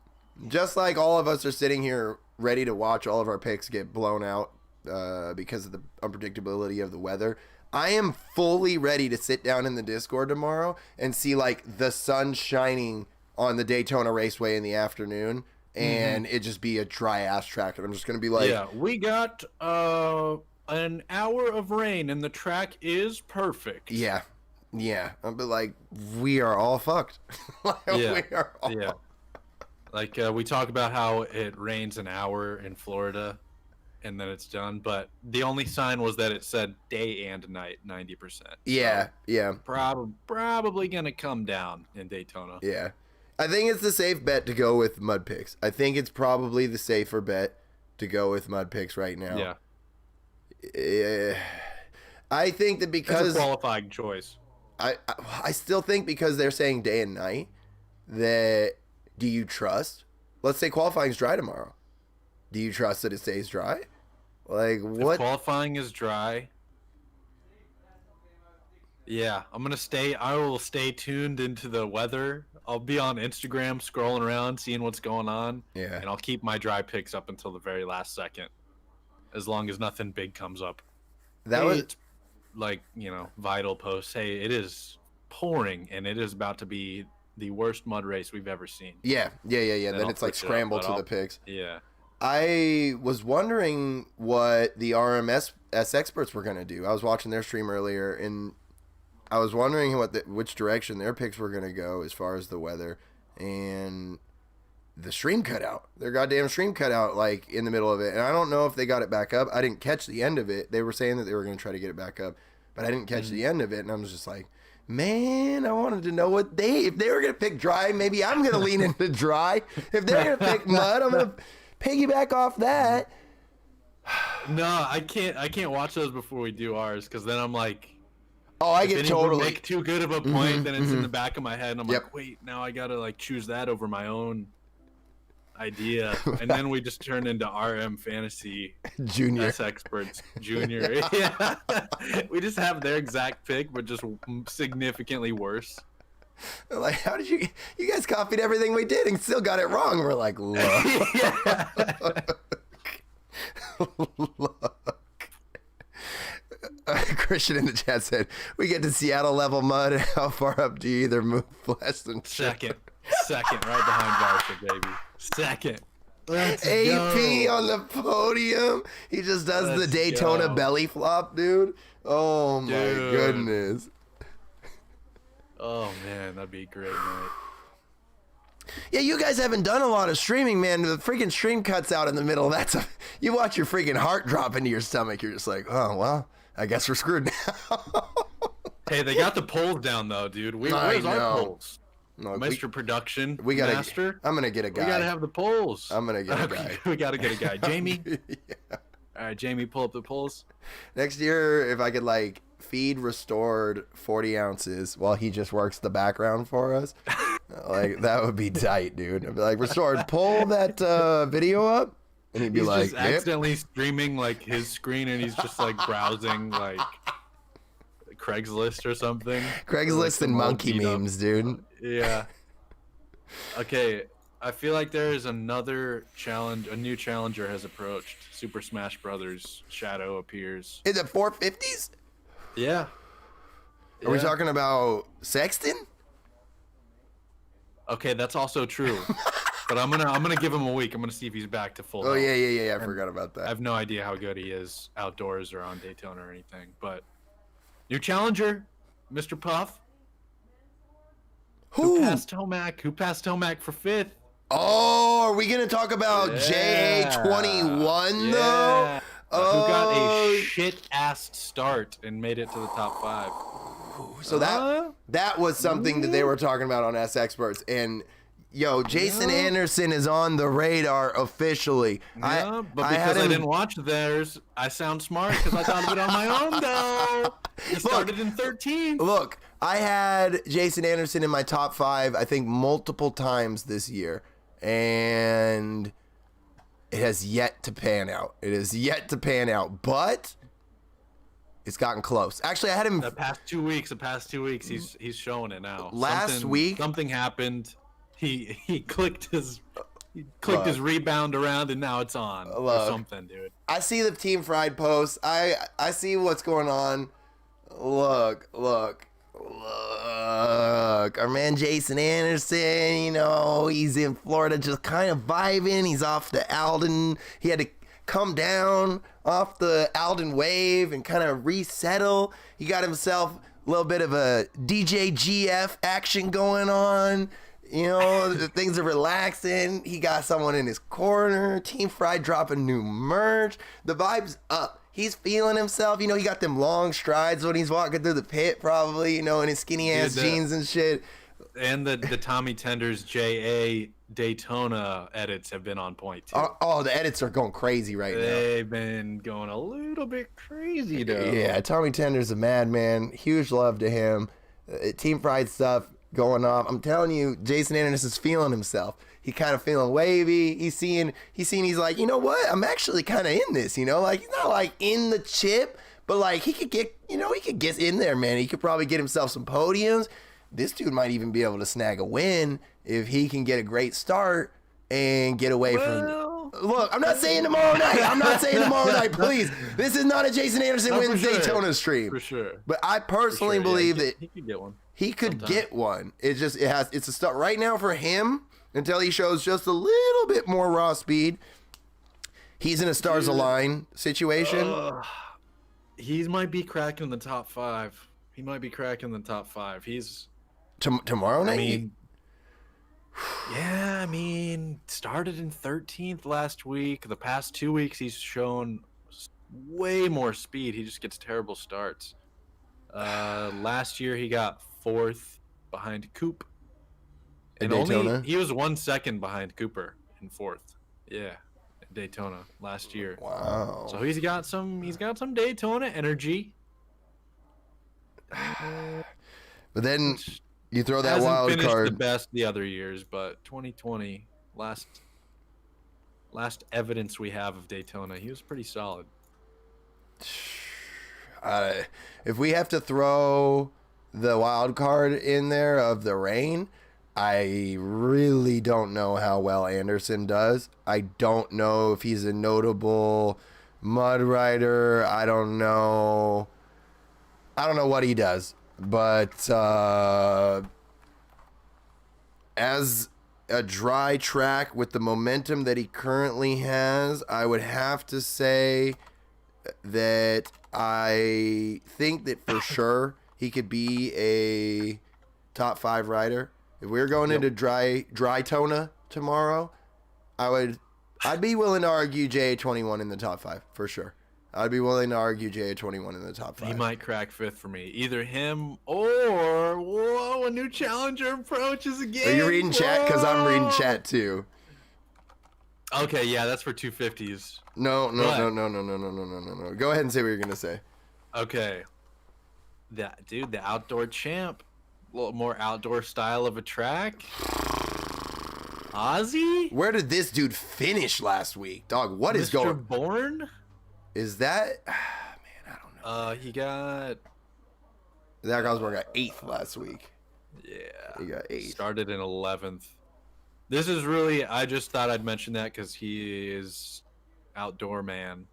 just like all of us are sitting here ready to watch all of our picks get blown out because of the unpredictability of the weather, I am fully ready to sit down in the Discord tomorrow and see like the sun shining on the Daytona Raceway in the afternoon, and it just be a dry ass track, and I'm just gonna be like, yeah, we got an hour of rain and the track is perfect. Yeah. I'll be like, we are all fucked. We are all... Yeah. Like we talk about how it rains an hour in Florida and then it's done, but the only sign was that it said day and night 90%. Yeah. Probably gonna come down in Daytona. Yeah. I think it's the safe bet to go with mud picks. I think it's probably the safer bet to go with mud picks right now. Yeah. I think that because it's a qualifying choice. I still think because they're saying day and night, that do you trust? Let's say qualifying's dry tomorrow. Do you trust that it stays dry? Like what? If qualifying is dry. Yeah, I will stay tuned into the weather. I'll be on Instagram scrolling around, seeing what's going on. Yeah. And I'll keep my dry picks up until the very last second, as long as nothing big comes up. That was like, vital posts. Hey, it is pouring, and it is about to be the worst mud race we've ever seen. Yeah. Then it's like scramble to the picks. Yeah. I was wondering what the RMS experts were going to do. I was watching their stream earlier, and I was wondering which direction their picks were going to go as far as the weather. And the stream cut out. Their goddamn stream cut out like in the middle of it. And I don't know if they got it back up. I didn't catch the end of it. They were saying that they were going to try to get it back up, but I didn't catch the end of it. And I was just like, man, I wanted to know if they were going to pick dry, maybe I'm going to lean into dry. If they're going to pick mud, I'm going to piggyback off that. No, I can't watch those before we do ours, because then I'm like, oh, I if get anyone totally make too good of a point, then it's in the back of my head, and I'm Yep. like, wait, now I gotta like choose that over my own idea, and then we just turn into RM Fantasy Junior. S Experts Junior. Yeah, we just have their exact pick, but just significantly worse. Like, how did you guys copied everything we did and still got it wrong? We're like, look. Look. Christian in the chat said, we get to Seattle level mud. How far up do you either move flesh than Second, right behind Varsha, baby. Second. Let's AP go. on the podium. He just does the Let's Daytona go. belly flop, dude. Oh my Dude. goodness. Oh man, that'd be a great night. Yeah, you guys haven't done a lot of streaming, man. The freaking stream cuts out in the middle. You watch your freaking heart drop into your stomach. You're just like, oh, well, I guess we're screwed now. Hey, they got the polls down though, dude. Where's know. our polls? Look, Mr. Production, we gotta, Master. I'm going to get a guy. We gotta have the polls. I'm going to get a guy. We gotta get a guy. Jamie. Yeah. All right, Jamie, pull up the polls. Next year, if I could, like, feed restored 40 ounces while he just works the background for us, like, that would be tight, dude. I'd be like, restored, pull that video up. And he'd be He's like, just accidentally streaming like his screen, and he's just like browsing like Craigslist or something. Craigslist and monkey memes, dude. Yeah. Okay, I feel like there is another challenge. A new challenger has approached. Super Smash Brothers Shadow appears. Is it 450s? Yeah. Are we talking about Sexton? Okay, that's also true. But I'm gonna give him a week. I'm gonna see if he's back to full. Oh, health. yeah. I forgot about I that. have no idea how good he is outdoors or on Daytona or anything. But new challenger, Mr. Puff. Who passed Tomac for 5th? Oh, are we going to talk about JA21, though? Who got a shit-ass start and made it to the top 5. So that was something that they were talking about on S Experts. And, yo, Jason Anderson is on the radar officially. Yeah, but because I didn't watch theirs, I sound smart because I thought of it on my own, though. He started in 13th. Look, I had Jason Anderson in my top 5, I think, multiple times this year. And it has yet to pan out. But it's gotten close. Actually, I had him The past 2 weeks, he's showing it now. Last week, something happened. He clicked his rebound around, and now it's on or something, dude. I see the Team Fried posts. I see what's going on. Look. Our man Jason Anderson, you know, he's in Florida just kind of vibing. He's off the Alden. He had to come down off the Alden wave and kind of resettle. He got himself a little bit of a DJ GF action going on. You know, things are relaxing. He got someone in his corner. Team Fried dropping new merch. The vibe's up. He's feeling himself. You know, he got them long strides when he's walking through the pit, probably, you know, in his skinny ass jeans and shit. And the Tommy Tenders JA Daytona edits have been on point, too. Oh, the edits are going crazy right now. They've been going a little bit crazy, though. Yeah, Tommy Tender's a madman. Huge love to him. Team Fried stuff going off. I'm telling you, Jason Anderson's feeling himself. He kind of feeling wavy. He's like, you know what? I'm actually kind of in this, you know? Like, he's not like in the chip, but like he could get in there, man. He could probably get himself some podiums. This dude might even be able to snag a win if he can get a great start and get away from... Look, I'm not saying tomorrow night. Please. This is not a Jason Anderson wins Daytona stream. For sure. But I personally believe that he could get one. He could get one. It's a start right now for him until he shows just a little bit more raw speed. He's in a stars align situation. He might be cracking the top 5. He's Tomorrow night. I mean, Yeah, I mean, started in 13th last week. The past 2 weeks, he's shown way more speed. He just gets terrible starts. Last year, he got 4th behind Coop. At And only Daytona? he was 1 second behind Cooper in 4th. Yeah, at Daytona last year. Wow. So he's got some Daytona energy. But then you throw that Hasn't wild finished the card. best the other years, but 2020 last evidence we have of Daytona, he was pretty solid. If we have to throw the wild card in there of the rain, I really don't know how well Anderson does. I don't know if he's a notable mud rider. I don't know what he does. But as a dry track with the momentum that he currently has, I would have to say that I think that for sure he could be a top 5 rider. If we were going into Daytona tomorrow, I'd be willing to argue JA21 in the top 5 for sure. I'd be willing to argue JA21 in the top 5. He might crack 5th for me. Either him or a new challenger approaches again. Are you reading chat? Because I'm reading chat too. Okay, yeah, that's for 250s. No. What? Go ahead and say what you're gonna say. Okay. The outdoor champ. A little more outdoor style of a track. Ozzy? Where did this dude finish last week, dog? What is Mr. going? Bourne? Is that? Man, I don't know. He got Zach Osborne got 8th last week. Yeah. He got 8th. Started in 11th. This is really, I just thought I'd mention that because he is outdoor man.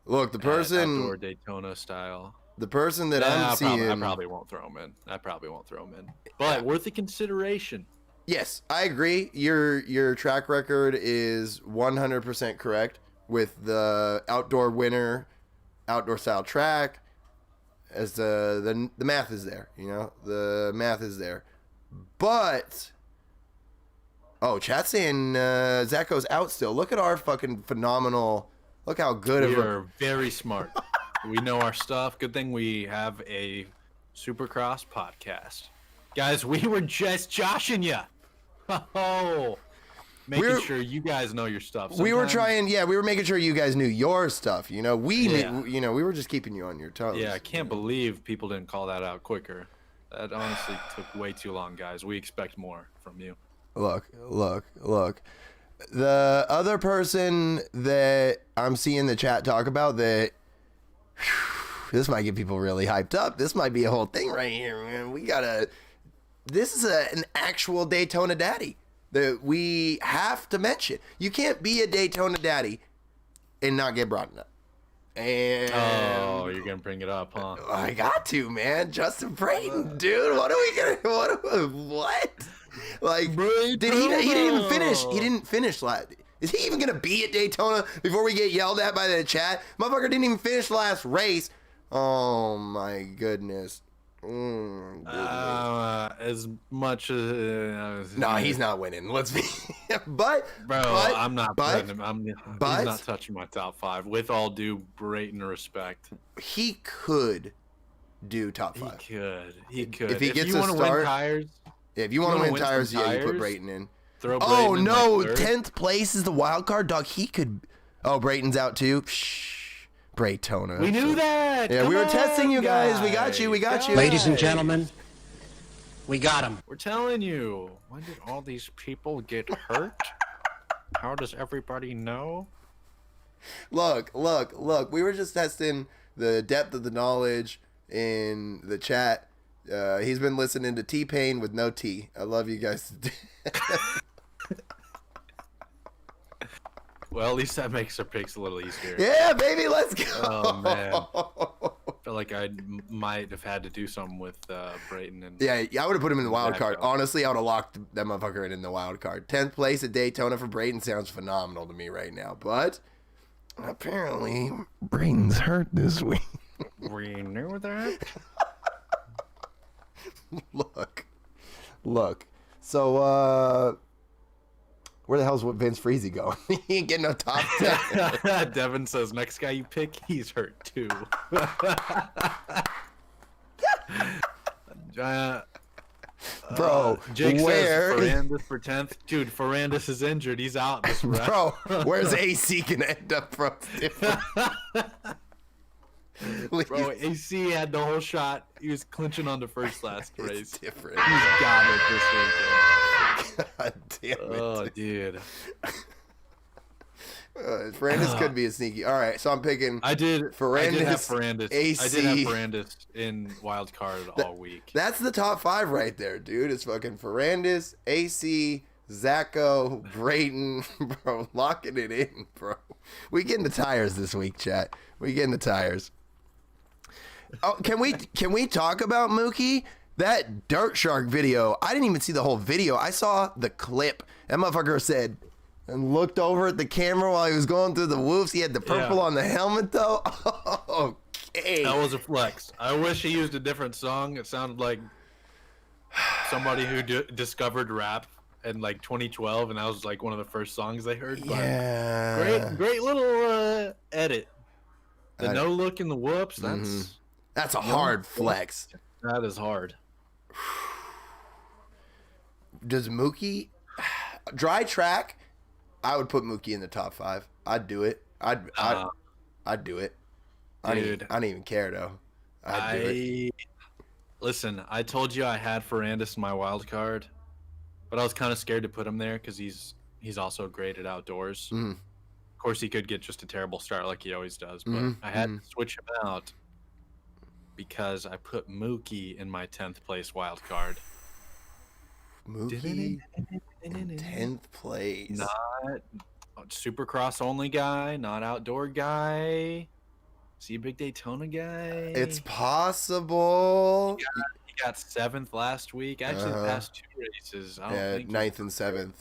Look, the person, Outdoor Daytona style. the person that I'm seeing. I probably won't throw him in. But worth a consideration. Yes, I agree. Your track record is 100% correct with the outdoor winner, outdoor style track. As the math is there, the math is there. But chat's saying Zach goes out still. Look at our fucking phenomenal. Look how good We of a. are very smart. We know our stuff. Good thing we have a Supercross podcast. Guys, we were just joshing you. Oh, making sure you guys know your stuff. We were Sometimes- trying, we were making sure you guys knew your stuff. We Yeah. knew, we were just keeping you on your toes. Yeah, I can't believe people didn't call that out quicker. That honestly took way too long, guys. We expect more from you. Look. The other person that I'm seeing the chat talk about that, this might get people really hyped up. This might be a whole thing right here, man. This is an actual Daytona daddy that we have to mention. You can't be a Daytona daddy and not get brought up. And You're gonna bring it up, huh? I got to, man. Justin Brayton, dude. What? Like, did he didn't even finish. He didn't finish last. Is he even gonna be at Daytona before we get yelled at by the chat? Motherfucker didn't even finish last race. Oh my goodness. As much as No, he's not winning. Let's be. I'm not putting him. He's but- not touching my top 5. With all due Brayton respect, He could do top he 5. could. He could. If he gets you a want to start- win tires, If you want to win win some tires, yeah, you put tires, Brayton in. throw Brayton Oh in no, like 3rd. 10th place is the wild card, dog. He could. Oh, Brayton's out too. Shh, Braytona. We knew that. Yeah, Come we were on, testing you guys. We got you. Ladies and gentlemen, we got him. We're telling you. When did all these people get hurt? How does everybody know? Look. We were just testing the depth of the knowledge in the chat. He's been listening to T-Pain with no T. I love you guys. Well, at least that makes our picks a little easier. Yeah, baby, let's go. Oh, man. Felt like I might have had to do something with Brayton and Yeah, I would have put him in the wild card. Backup. Honestly, I would have locked that motherfucker in the wild card. 10th place at Daytona for Brayton sounds phenomenal to me right now. But apparently, Brayton's hurt this week. We knew that. Look. So, where the hell's Vince Freezy going? He ain't getting no top 10. Devin says, next guy you pick, he's hurt too. Bro, Jake where? says Ferrandis for 10th. Dude, Ferrandis is injured. He's out this round. Bro, where's AC gonna end up from? Bro, AC had the whole shot. He was clinching on the first last race. It's different. He's got it this weekend. God damn it. Oh, dude. Ferrandis could be a sneaky. All right, so I'm picking. I did have Ferrandis. AC. I did have Ferrandis in wild card all week. That's the top 5 right there, dude. It's fucking Ferrandis, AC, Zacho, Brayton, bro. Locking it in, bro. We getting the tires this week, chat. We getting the tires. Oh, can we talk about Mookie? That Dirt Shark video. I didn't even see the whole video. I saw the clip. That motherfucker said and looked over at the camera while he was going through the whoops. He had the purple on the helmet though. Okay. That was a flex. I wish he used a different song. It sounded like somebody who discovered rap in like 2012, and that was like one of the first songs they heard. But Yeah. great little edit. The no look in the whoops. That's a hard flex. That is hard. Does Mookie dry track? I would put Mookie in the top 5. I'd do it. I'd do it. Dude, I don't even care though. I'd do it. Listen, I told you I had Ferrandis in my wild card, but I was kind of scared to put him there because he's also great at outdoors. Of course, he could get just a terrible start like he always does, but I had to switch him out because I put Mookie in my 10th place wild card. Mookie in 10th place. Not Supercross only guy, not outdoor guy. See a big Daytona guy. It's possible. He got 7th last week. Actually, the past 2 races. I don't think 9th and 7th.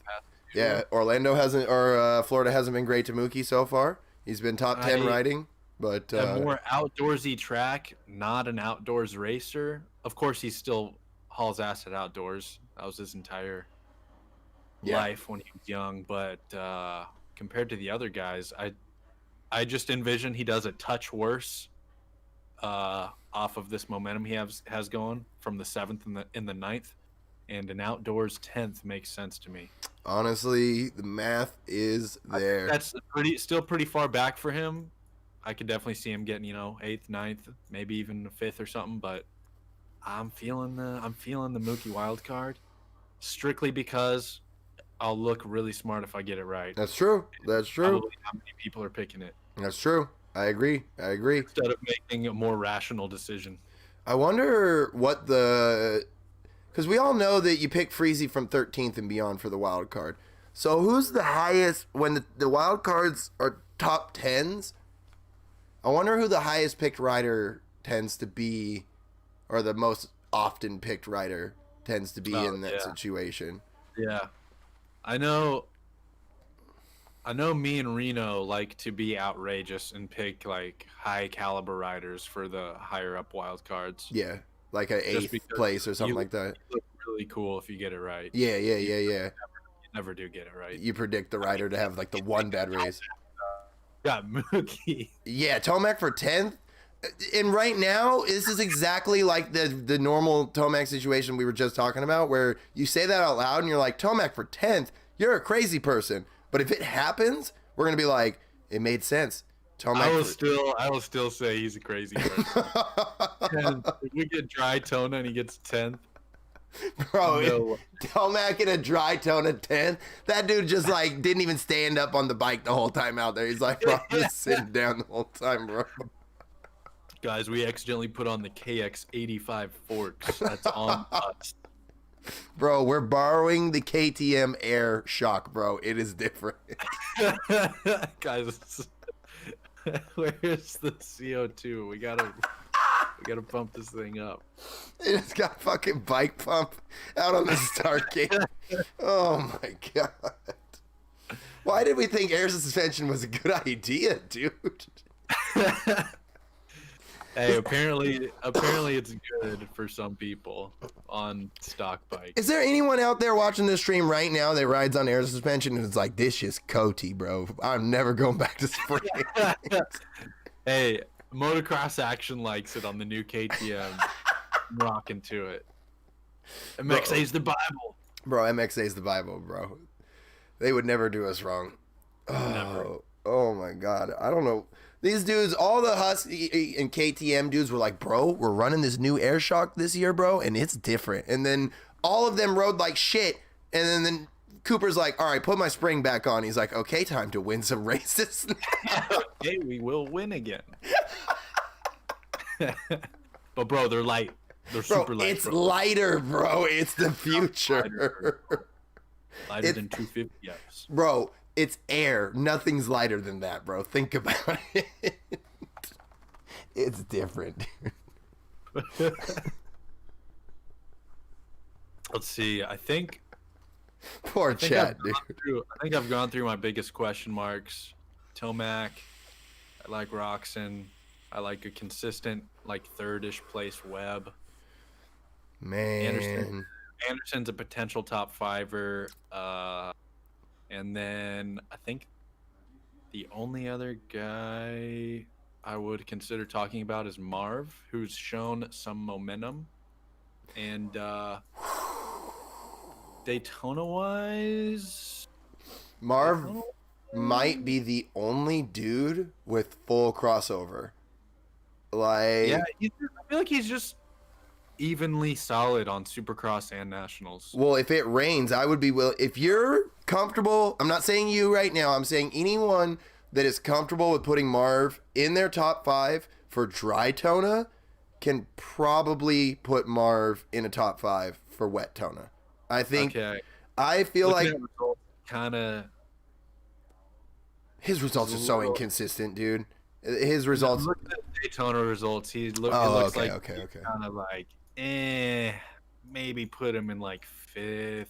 Yeah, Orlando hasn't, or Florida hasn't been great to Mookie so far. He's been top 10 riding, but a more outdoorsy track, not an outdoors racer. Of course, he still hauls ass at outdoors. That was his entire life when he was young. But compared to the other guys, I just envision he does a touch worse off of this momentum he has going from the 7th and the 9th, and an outdoors 10th makes sense to me. Honestly, the math is there. That's still pretty far back for him. I could definitely see him getting 8th, 9th, maybe even 5th or something. But I'm feeling the Mookie wild card strictly because I'll look really smart if I get it right. That's true. That's true. Probably how many people are picking it. That's true. I agree. Instead of making a more rational decision. I wonder what because we all know that you pick Freezy from 13th and beyond for the wild card. So who's the highest when the wild cards are top 10s? I wonder who the highest picked rider tends to be, or the most often picked rider tends to be in that situation. Yeah. I know me and Reno like to be outrageous and pick like high caliber riders for the higher up wild cards. Yeah, like an 8th place or something like that. You look really cool if you get it right. Yeah. You never do get it right. You predict the rider to have like the one bad race. Got Mookie. Yeah, Tomac for 10th. And right now, this is exactly like the normal Tomac situation we were just talking about, where you say that out loud and you're like, Tomac for 10th, you're a crazy person. But if it happens, we're going to be like, it made sense. Tomac I will still say he's a crazy person. And if we get Daytona and he gets 10th. Bro, Tomac in a Daytona 10th, that dude just like didn't even stand up on the bike the whole time out there. He's like, bro, I'm just sitting down the whole time, bro. Guys, we accidentally put on the KX85 forks. That's on us. Bro, we're borrowing the KTM Air shock, bro. It is different. Guys, where's the CO2? We gotta pump this thing up. It's got fucking bike pump out on the start gate. Oh my god. Why did we think air suspension was a good idea, dude? Hey, apparently it's good for some people on stock bikes. Is there anyone out there watching this stream right now that rides on air suspension and is like, this just Coty, bro? I'm never going back to spring. Hey, Motocross Action likes it on the new KTM. I'm rocking to it. MXA's the Bible. Bro, MXA's the Bible, bro. They would never do us wrong. Never. Oh my God. I don't know. These dudes, all the Husky and KTM dudes were like, bro, we're running this new air shock this year, bro, and it's different. And then all of them rode like shit. And then Cooper's like, all right, put my spring back on. He's like, okay, time to win some races. Hey, we will win again. But bro, they're light. They're Bro, super light. it's lighter, bro. It's the future. Lighter than 250Fs. Bro, it's air. Nothing's lighter than that, bro. Think about it. It's different. Let's see. I think Poor Chad, dude. I think I've gone through my biggest question marks. Tomac. I like Roxon. I like a consistent, like, third-ish place Webb. Man. Anderson's a potential top fiver. And then I think the only other guy I would consider talking about is Marv, who's shown some momentum. And Daytona-wise... Marv might be the only dude with full crossover. Like, Yeah, I feel like he's just evenly solid on Supercross and Nationals. well, if it rains, I would be willing. If you're comfortable, I'm not saying you right now, I'm saying anyone that is comfortable with putting Marv in their top 5 for Daytona can probably put Marv in a top 5 for Wet Tona. I think, Okay. I feel like kind of his results are so inconsistent, dude. His results. Look at the Daytona results. It looks okay. kind of like, maybe put him in like 5th.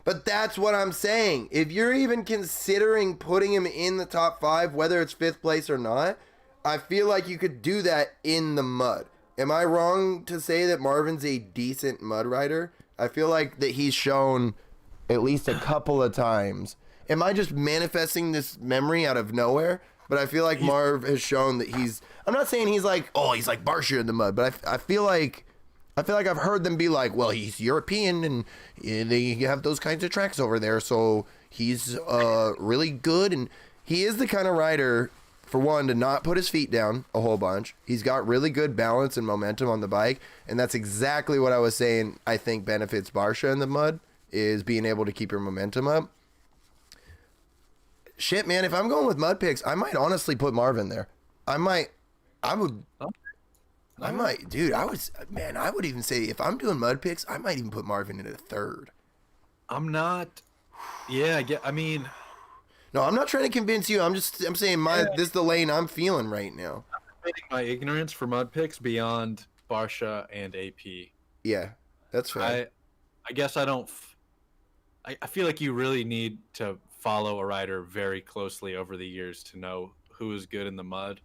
But that's what I'm saying. If you're even considering putting him in the top 5, whether it's 5th place or not, I feel like you could do that in the mud. Am I wrong to say that Marvin's a decent mud rider? I feel like that he's shown at least a couple of times. Am I just manifesting this memory out of nowhere? But I feel like Marv has shown that he's... I'm not saying he's like, oh, he's like Barsha in the mud, but I feel like I've heard them be like, well, he's European and they have those kinds of tracks over there, so he's really good. And he is the kind of rider, for one, to not put his feet down a whole bunch. He's got really good balance and momentum on the bike, and that's exactly what I was saying I think benefits Barsha in the mud, is being able to keep your momentum up. Shit, man, if I'm going with mud picks, I might honestly put Marvin there. I would, dude, I would even say if I'm doing mud picks, I might even put Marvin in a 3rd. I'm not. Yeah, I mean. No, I'm not trying to convince you. I'm saying this is the lane I'm feeling right now. I'm admitting my ignorance for mud picks beyond Barsha and AP. Yeah, that's right. I guess I don't. I feel like you really need to follow a rider very closely over the years to know who is good in the mud.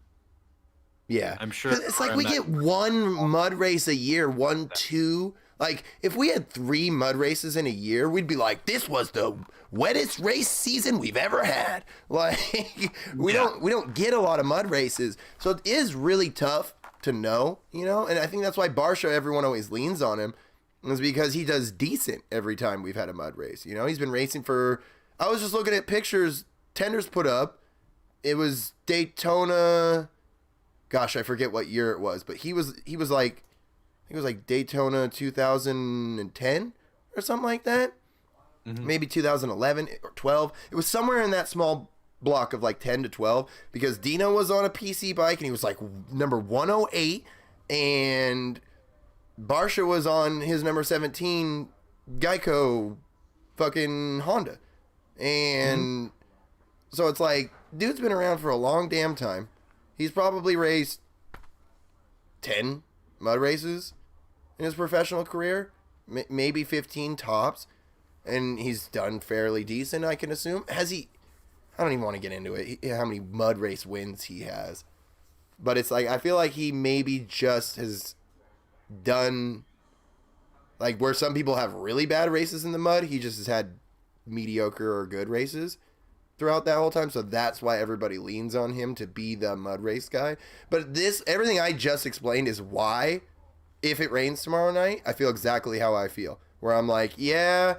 Yeah, I'm sure. It's like we get one mud race a year, 1, 2. Like if we had 3 mud races in a year, we'd be like, this was the wettest race season we've ever had. Like we don't get a lot of mud races, so it is really tough to know, you know. And I think that's why Barsha, everyone always leans on him, is because he does decent every time we've had a mud race. You know, he's been racing for. I was just looking at pictures Tenders put up. It was Daytona. Gosh, I forget what year it was, but he was like, I think it was like Daytona 2010 or something like that. Mm-hmm. Maybe 2011 or 12. It was somewhere in that small block of like 10 to 12 because Dino was on a PC bike and he was like number 108 and Barsha was on his number 17 Geico fucking Honda. And so it's like, dude's been around for a long damn time. He's probably raced 10 mud races in his professional career, maybe 15 tops, and he's done fairly decent, I can assume. Has he? I don't even want to get into it. How many mud race wins he has. but it's like I feel like he maybe just has done like where some people have really bad races in the mud. He just has had mediocre or good races throughout that whole time, so that's why everybody leans on him to be the mud race guy. But everything I just explained is why, if it rains tomorrow night, I feel exactly how I feel. Where I'm like, yeah,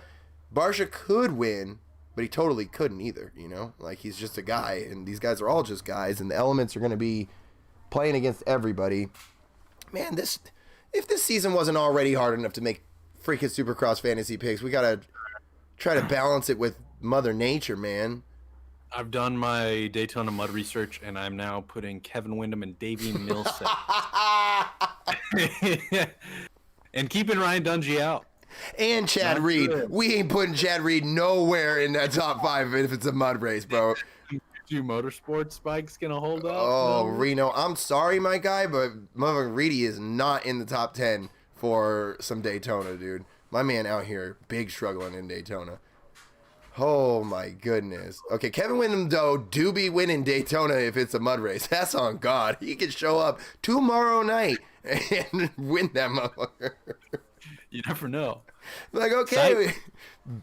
Barsha could win, but he totally couldn't either, you know? Like, he's just a guy, and these guys are all just guys, and the elements are going to be playing against everybody. Man, if this season wasn't already hard enough to make freaking Supercross fantasy picks, we got to try to balance it with Mother Nature, man. I've done my Daytona mud research, and I'm now putting Kevin Windham and Davey Millsap. And keeping Ryan Dungey out. And Chad Reed. Good. We ain't putting Chad Reed nowhere in that top 5 if it's a mud race, bro. You motorsports spikes gonna hold up? Oh, no? Reno, I'm sorry, my guy, but motherfucking Reedy is not in the top 10 for some Daytona, dude. My man out here, big struggling in Daytona. Oh my goodness. Okay, Kevin Windham though do be winning Daytona if it's a mud race. That's on God. He could show up tomorrow night and win that motherfucker. You never know. Like, okay,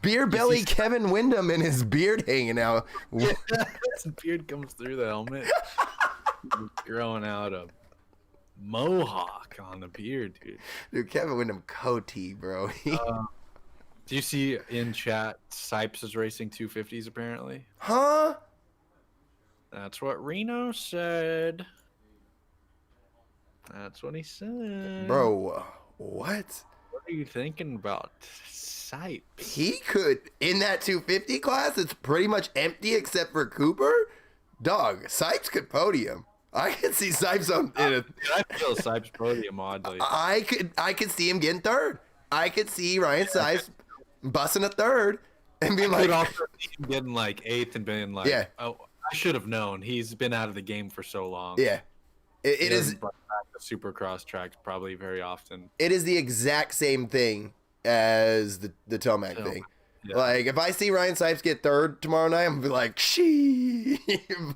beer belly Kevin Windham and his beard hanging out. Yeah, his beard comes through the helmet. Growing out a mohawk on the beard, dude. Dude, Kevin Windham Coty, bro. Do you see in chat Sipes is racing 250s apparently? Huh? That's what Reno said. That's what he said. Bro, what? What are you thinking about Sipes? He could, in that 250 class, it's pretty much empty except for Cooper. Dog, Sipes could podium. I could see Sipes on. I feel Sipes podium oddly. I could see him getting third. I could see Ryan Sipes busting a third and being like, also getting like 8th and being like, yeah. Oh, I should have known. He's been out of the game for so long. Yeah, it is. The Supercross tracks probably very often. It is the exact same thing as the Tomac thing. Yeah. Like, if I see Ryan Sipes get third tomorrow night, I'm gonna be like, shee.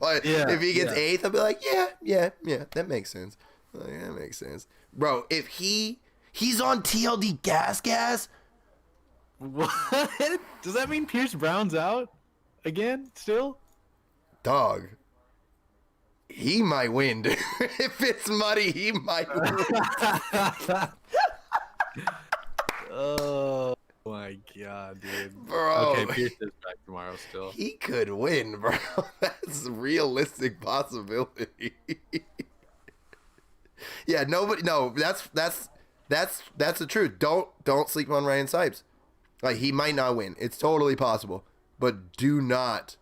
But if he gets 8th, I'll be like, yeah, that makes sense. Like, that makes sense, bro. If he's on TLD gas. What? Does that mean Pierce Brown's out again still? Dog. He might win, dude. If it's muddy, he might win. Oh my God, dude. Bro. Okay, Pierce is back tomorrow still. He could win, bro. That's a realistic possibility. Yeah, nobody. No, that's the truth. Don't sleep on Ryan Sipes. Like, he might not win. It's totally possible, but do not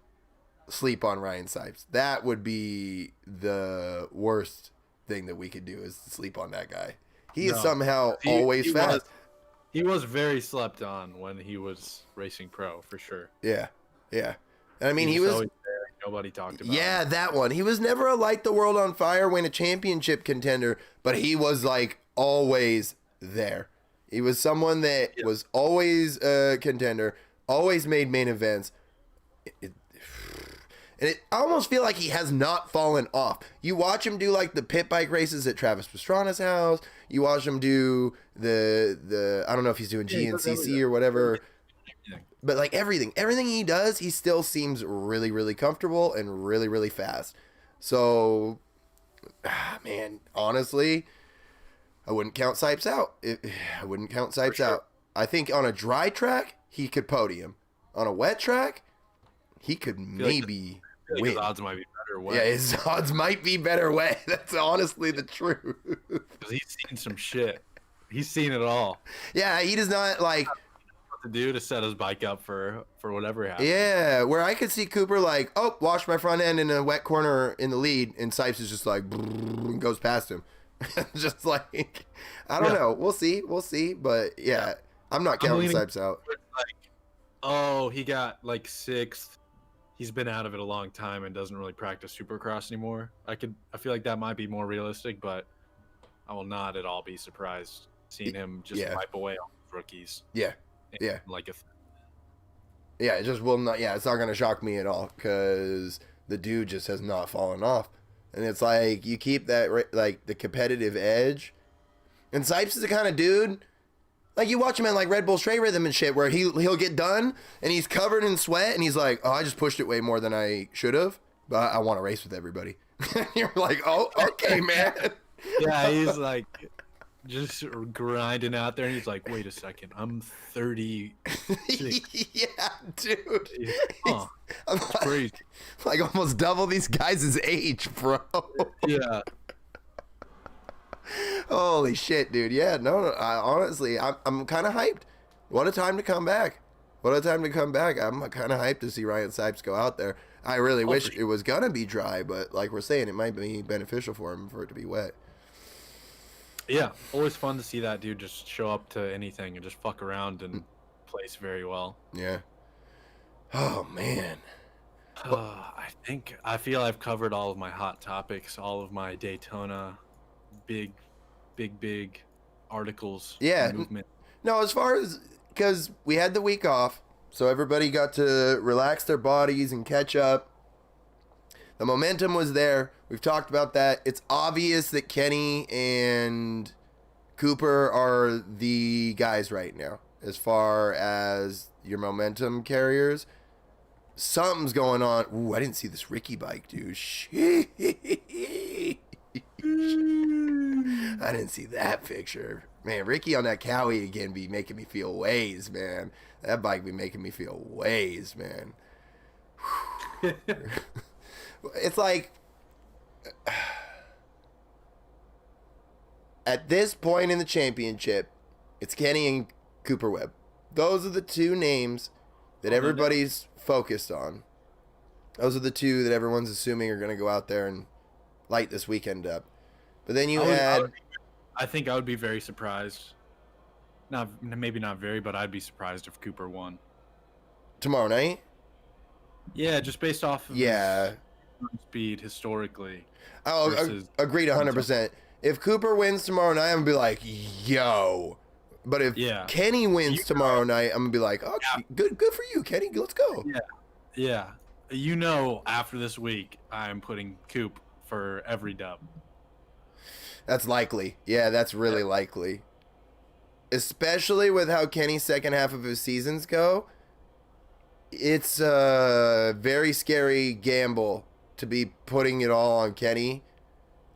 sleep on Ryan Sipes. That would be the worst thing that we could do, is sleep on that guy. He is somehow always fast. He was very slept on when he was racing pro, for sure. Yeah. And I mean, he was always there. Nobody talked about yeah, him. that one. He was never a light the world on fire, win a championship contender, but he was like always there. He was someone that was always a contender, always made main events. And I almost feel like he has not fallen off. You watch him do like the pit bike races at Travis Pastrana's house. You watch him do the I don't know if he's doing GNCC or whatever. But like everything he does, he still seems really, really comfortable and really, really fast. So, man, honestly, I wouldn't count Sipes out. I wouldn't count Sipes out. I think on a dry track, he could podium. On a wet track, he could maybe win. His odds might be better wet. Yeah, his odds might be better wet. That's honestly the truth. Because he's seen some shit. He's seen it all. Yeah, he does not like what to do to set his bike up for whatever happens. Yeah, where I could see Cooper like, oh, wash my front end in a wet corner in the lead, and Sipes is just like and goes past him. Just like, I don't know. We'll see. But yeah, I'm not counting Sipes out. Like, oh, he got like 6th. He's been out of it a long time and doesn't really practice Supercross anymore. I feel like that might be more realistic, but I will not at all be surprised seeing him just wipe away all these rookies. Yeah. Like it just will not. Yeah, it's not gonna shock me at all because the dude just has not fallen off. And it's like you keep that like the competitive edge. And Sipes is the kind of dude, like you watch him in like Red Bull Straight Rhythm and shit, where he'll get done and he's covered in sweat and he's like, oh, I just pushed it way more than I should have, but I want to race with everybody. You're like, oh, okay, man. Yeah, he's like just grinding out there, and he's like, wait a second, I'm 30. Yeah, dude. Huh. That's crazy. Like almost double these guys' age, bro. Yeah. Holy shit, dude. Yeah, no, honestly, I'm kind of hyped. What a time to come back. What a time to come back. I'm kind of hyped to see Ryan Sipes go out there. I really wish it was going to be dry, but like we're saying, it might be beneficial for him for it to be wet. Yeah, always fun to see that dude just show up to anything and just fuck around and place very well. Yeah. Oh, man. I feel I've covered all of my hot topics, all of my Daytona big articles. Yeah. Movement. No, as far as, because we had the week off, so everybody got to relax their bodies and catch up. The momentum was there. We've talked about that. It's obvious that Kenny and Cooper are the guys right now as far as your momentum carriers. Something's going on. Ooh, I didn't see this Ricky bike, dude. I didn't see that picture. Man, Ricky on that Cowie again be making me feel ways, man. That bike be making me feel ways, man. It's like, at this point in the championship, it's Kenny and Cooper Webb. Those are the two names that everybody's focused on. Those are the two that everyone's assuming are going to go out there and light this weekend up. But then you I think I would be very surprised. Maybe not very, but I'd be surprised if Cooper won. Tomorrow night? Yeah, just based off of his speed historically. Oh, agreed 100%. If Cooper wins tomorrow night, I'm going to be like, yo. But if Kenny wins tomorrow night, I'm going to be like, oh, good for you, Kenny. Let's go. Yeah. You know, after this week, I'm putting Coop for every dub. That's likely. Yeah, that's really likely. Especially with how Kenny's second half of his seasons go. It's a very scary gamble to be putting it all on Kenny.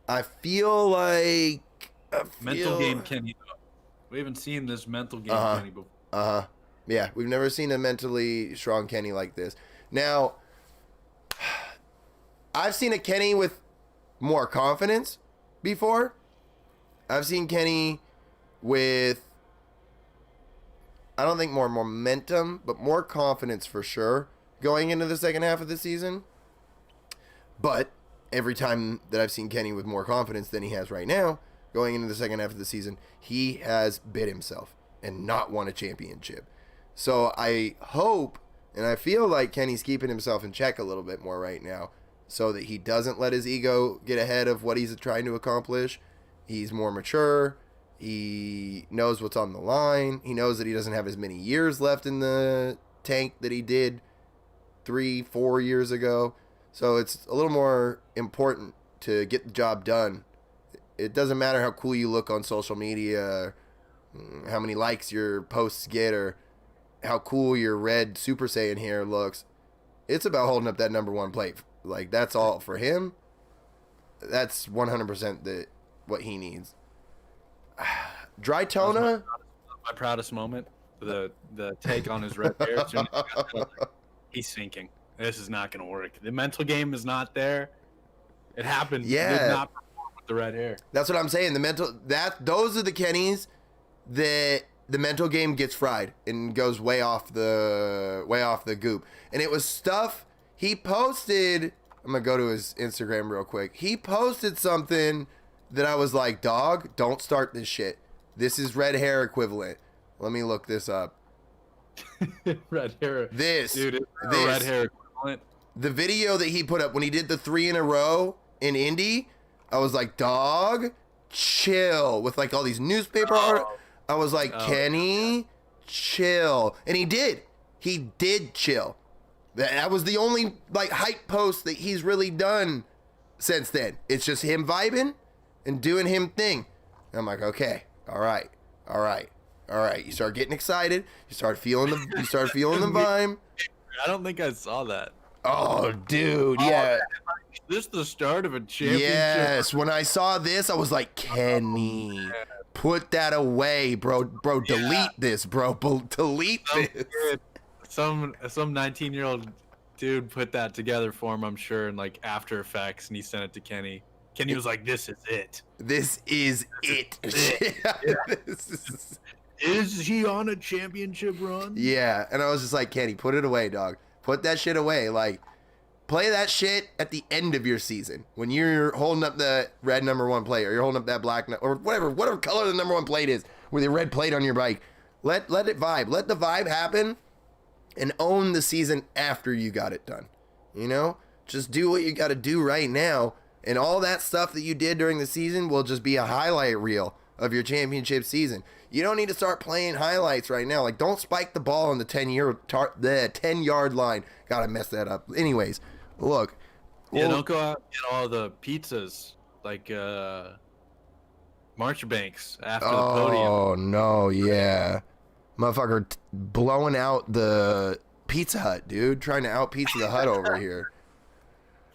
I feel like... Mental game Kenny. We haven't seen this mental game Kenny before. Yeah, we've never seen a mentally strong Kenny like this. Now, I've seen a Kenny with more confidence before. I've seen Kenny with, I don't think more momentum, but more confidence for sure going into the second half of the season. But every time that I've seen Kenny with more confidence than he has right now going into the second half of the season, he has bit himself and not won a championship. So I hope and I feel like Kenny's keeping himself in check a little bit more right now so that he doesn't let his ego get ahead of what he's trying to accomplish. He's more mature. He knows what's on the line. He knows that he doesn't have as many years left in the tank that he did 3-4 years ago. So it's a little more important to get the job done. It doesn't matter how cool you look on social media, how many likes your posts get, or how cool your red Super Saiyan hair looks. It's about holding up that number one plate. Like, that's all for him. That's 100% what he needs. Daytona. My proudest moment, the take on his red hair. As soon as he got that, like, he's sinking. This is not going to work. The mental game is not there. It happened. Yeah. He did not perform with the red hair. That's what I'm saying. Those are the Kennys that the mental game gets fried and goes way off the goop. And it was stuff he posted. I'm gonna go to his Instagram real quick. He posted something that I was like, dog, don't start this shit. This is red hair equivalent. Let me look this up. Red hair. Dude, red hair equivalent. The video that he put up when he did the 3 in a row in Indy, I was like, dog, chill. With like all these newspaper art. I was like, Kenny, chill. And he did. He did chill. That was the only like hype post that he's really done since then. It's just him vibing and doing him thing. And I'm like, okay, all right. You start getting excited. You start feeling the vibe. I don't think I saw that. Oh, dude, yeah. Is this the start of a championship? Yes, when I saw this, I was like, Kenny, put that away, bro. Delete this, bro. Delete this. Some 19-year-old dude put that together for him, I'm sure, in like After Effects, and he sent it to Kenny. Kenny was like, "This is it. This is it." Is he on a championship run? Yeah, and I was just like, Kenny, put it away, dog. Put that shit away. Like, play that shit at the end of your season when you're holding up the red number 1 plate, or you're holding up that black or whatever color the number 1 plate is with the red plate on your bike. Let it vibe. Let the vibe happen, and own the season after you got it done. You know, just do what you got to do right now, and all that stuff that you did during the season will just be a highlight reel of your championship season. You don't need to start playing highlights right now. Like, don't spike the ball on the 10-yard line. Gotta mess that up. Anyways, look. Yeah, don't go out and get all the pizzas like Marchbanks after the podium. Oh, no, yeah. Motherfucker blowing out the Pizza Hut, dude. Trying to out Pizza the Hut over here.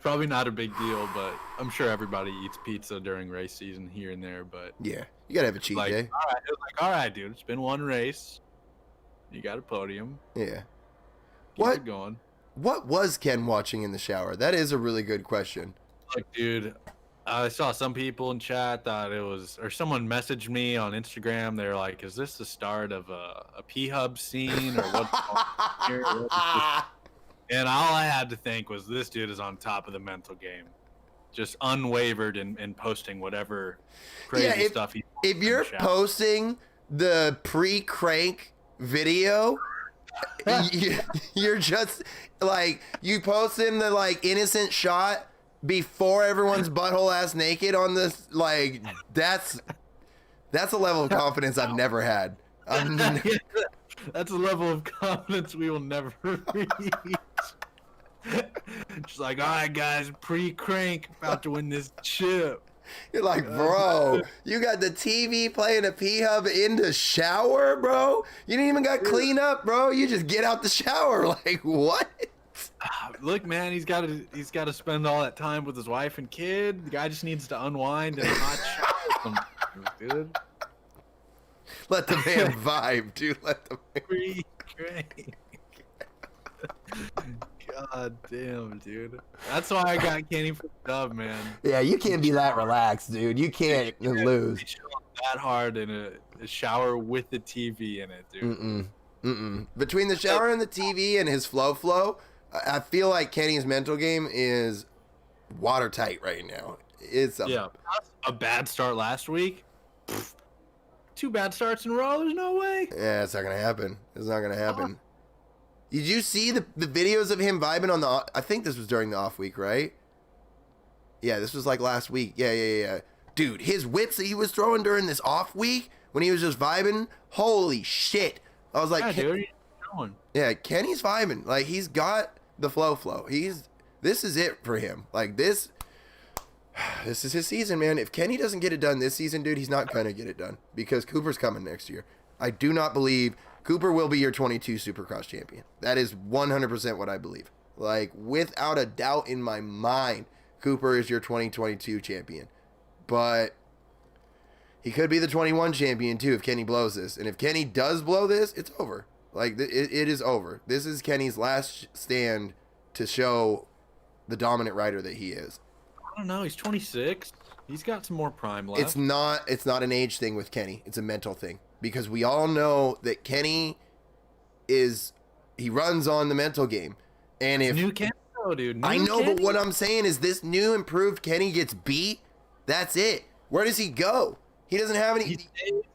Probably not a big deal, but I'm sure everybody eats pizza during race season here and there. But yeah, you gotta have a cheat day. All right, dude. It's been one race. You got a podium. Yeah. Keep it going. What was Ken watching in the shower? That is a really good question. Look, dude, I saw some people in chat thought it was, or someone messaged me on Instagram. They're like, "Is this the start of a P-Hub scene or what's going on here?" And all I had to think was, this dude is on top of the mental game, just unwavered in posting whatever crazy stuff he. If you're posting the pre-crank video, you're just like, you posting the like innocent shot before everyone's butthole ass naked on this, like that's a level of confidence I've never had. That's a level of confidence we will never reach. Just like, all right, guys, pre-crank, about to win this chip. You're like, bro, you got the TV playing a P-Hub in the shower, bro? You didn't even got clean up, bro. You just get out the shower. Like, what? Look, man, he's got to spend all that time with his wife and kid. The guy just needs to unwind in a hot shower, dude. Let the man vibe, dude. Let the man. Pre-crank. God damn, dude. That's why I got Kenny for the dub, man. Yeah, you can't be that relaxed, dude. You can't lose. That hard in a shower with the TV in it, dude. Between the shower and the TV and his flow, I feel like Kenny's mental game is watertight right now. It's a bad start last week. 2 bad starts in a row. There's no way. Yeah, it's not gonna happen. It's not gonna happen. Did you see the videos of him vibing on the? I think this was during the off week, right? Yeah, this was like last week. Yeah. Dude, his whips that he was throwing during this off week when he was just vibing. Holy shit! I was like, dude, yeah, Kenny's vibing. Like, he's got the flow. This is it for him. Like, this is his season, man. If Kenny doesn't get it done this season, dude, he's not gonna get it done because Cooper's coming next year. I do not believe Cooper will be your 22 Supercross champion. That is 100% what I believe. Like, without a doubt in my mind, Cooper is your 2022 champion. But he could be the 21 champion too if Kenny blows this. And if Kenny does blow this, it's over. Like, it is over. This is Kenny's last stand to show the dominant rider that he is. I don't know. He's 26. He's got some more prime left. It's not an age thing with Kenny. It's a mental thing. Because we all know that Kenny he runs on the mental game. And if new Kenny, dude. I know, Kenny? But what I'm saying is this new improved Kenny gets beat. That's it. Where does he go? He doesn't have any.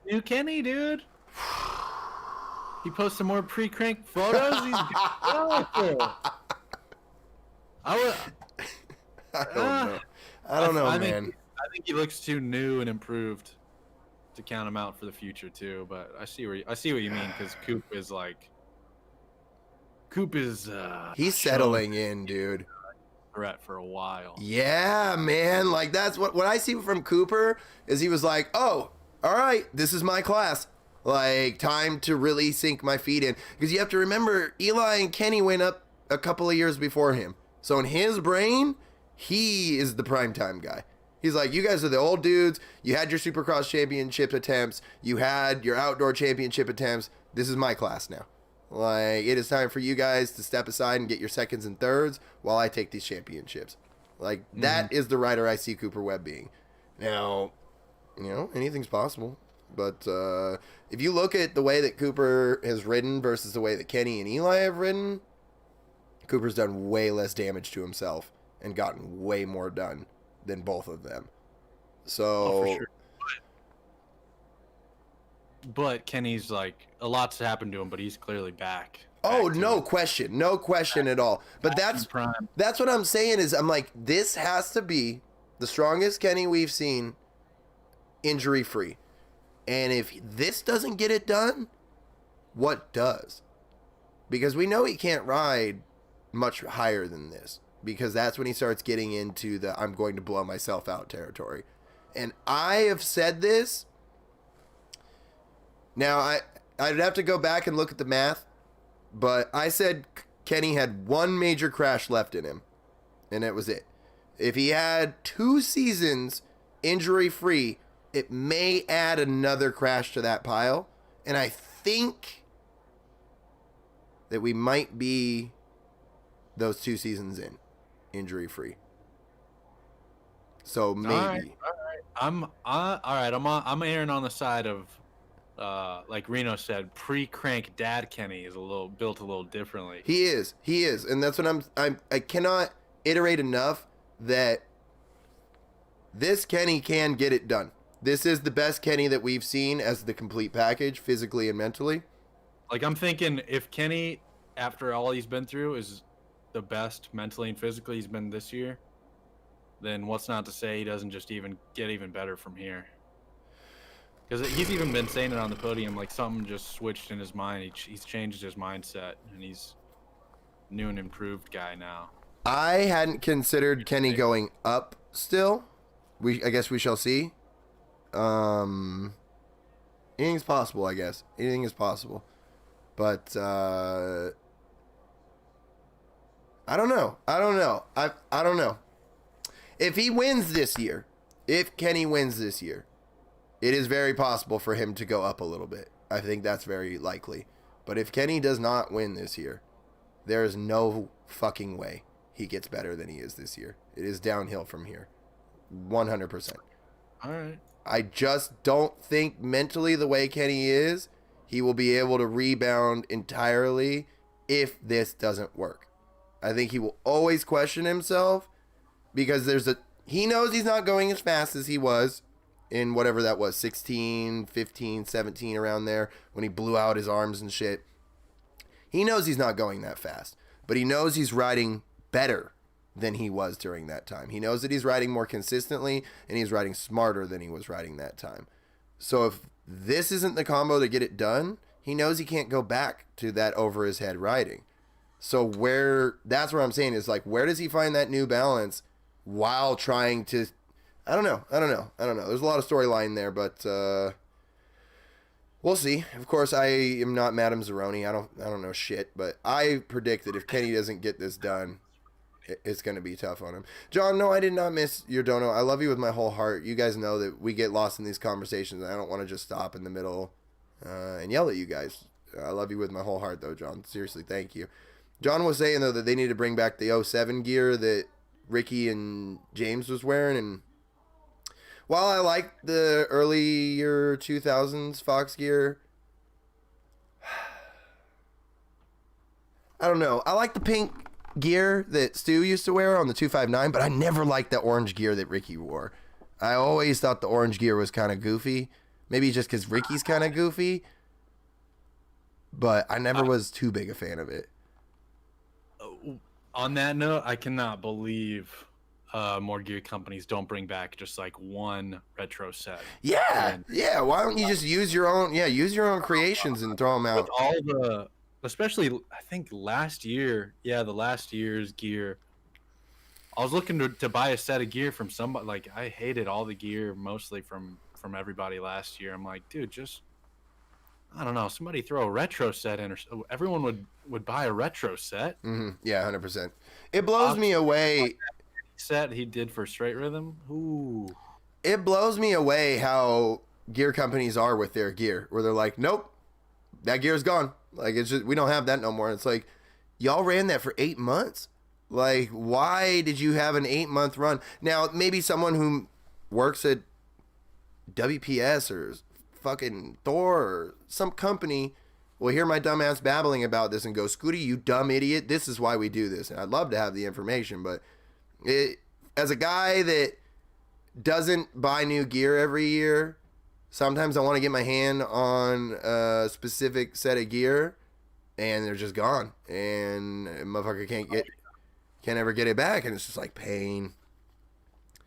New Kenny, dude. He posts some more pre-crank photos. He's I don't know, man. I think he looks too new and improved to count him out for the future too. But I see what you mean, because Coop is he's settling in, dude. threat for a while. Yeah, man. Like that's what I see from Cooper is he was like, oh, all right, this is my class. Like time to really sink my feet in. Because you have to remember Eli and Kenny went up a couple of years before him. So in his brain, he is the primetime guy. He's like, you guys are the old dudes. You had your Supercross championship attempts. You had your outdoor championship attempts. This is my class now. Like, it is time for you guys to step aside and get your seconds and thirds while I take these championships. Like, that is the rider I see Cooper Webb being. Now, you know, anything's possible. But if you look at the way that Cooper has ridden versus the way that Kenny and Eli have ridden, Cooper's done way less damage to himself and gotten way more done than both of them. So, for sure. But Kenny's like a lot's happened to him, but he's clearly back. oh, to no question, no question at all. But in prime. that's what I'm saying is I'm like, this has to be the strongest Kenny we've seen injury free. And if this doesn't get it done, what does? Because we know he can't ride much higher than this. Because that's when he starts getting into the I'm going to blow myself out territory. And I have said this. Now, I'd have to go back and look at the math. But I said Kenny had one major crash left in him. And that was it. If he had 2 seasons injury-free, it may add another crash to that pile. And I think that we might be those 2 seasons in. Injury-free. So maybe. All right. I'm erring on the side of, like Reno said, pre-crank Dad Kenny is built a little differently. He is, and that's what I cannot iterate enough that this Kenny can get it done. This is the best Kenny that we've seen as the complete package, physically and mentally. Like I'm thinking, if Kenny, after all he's been through, is the best mentally and physically he's been this year, then what's not to say he doesn't just get even better from here? Because he's even been saying it on the podium, like something just switched in his mind. He's changed his mindset, and he's new and improved guy now. I hadn't considered Kenny going up still. I guess we shall see. Anything's possible, I guess. Anything is possible. But I don't know. I don't know. If he wins this year, if Kenny wins this year, it is very possible for him to go up a little bit. I think that's very likely. But if Kenny does not win this year, there is no fucking way he gets better than he is this year. It is downhill from here. 100%. All right. I just don't think mentally the way Kenny is, he will be able to rebound entirely if this doesn't work. I think he will always question himself because he knows he's not going as fast as he was in whatever that was, 16, 15, 17, around there, when he blew out his arms and shit. He knows he's not going that fast, but he knows he's riding better than he was during that time. He knows that he's riding more consistently, and he's riding smarter than he was riding that time. So if this isn't the combo to get it done, he knows he can't go back to that over his head riding. So that's what I'm saying is, like, where does he find that new balance while trying to, I don't know. There's a lot of storyline there, but we'll see. Of course, I am not Madame Zeroni. I don't know shit, but I predict that if Kenny doesn't get this done, it's going to be tough on him. John, no, I did not miss your dono. I love you with my whole heart. You guys know that we get lost in these conversations. I don't want to just stop in the middle and yell at you guys. I love you with my whole heart, though, John. Seriously, thank you. John was saying, though, that they need to bring back the 07 gear that Ricky and James was wearing. And while I like the earlier 2000s Fox gear, I don't know. I like the pink gear that Stu used to wear on the 259, but I never liked the orange gear that Ricky wore. I always thought the orange gear was kind of goofy. Maybe just because Ricky's kind of goofy. But I never was too big a fan of it. On that note, I cannot believe more gear companies don't bring back just like one retro set. Yeah. Why don't you just use your own creations and throw them out? Especially I think last year, the last year's gear, I was looking to buy a set of gear from somebody. Like, I hated all the gear mostly from everybody last year. I'm like, dude, just I don't know. Somebody throw a retro set in, or everyone would buy a retro set. Yeah, 100%. It blows me away. Set he did for Straight Rhythm. Ooh. It blows me away how gear companies are with their gear, where they're like, nope, that gear's gone. Like, it's just, we don't have that no more. And it's like, y'all ran that for 8 months. Like, why did you have an 8-month run? Now, maybe someone who works at WPS or fucking Thor or some company will hear my dumb ass babbling about this and go, Scooty, you dumb idiot, this is why we do this. And I'd love to have the information, but as a guy that doesn't buy new gear every year, sometimes I want to get my hand on a specific set of gear and they're just gone, and a motherfucker can't ever get it back, and it's just like pain.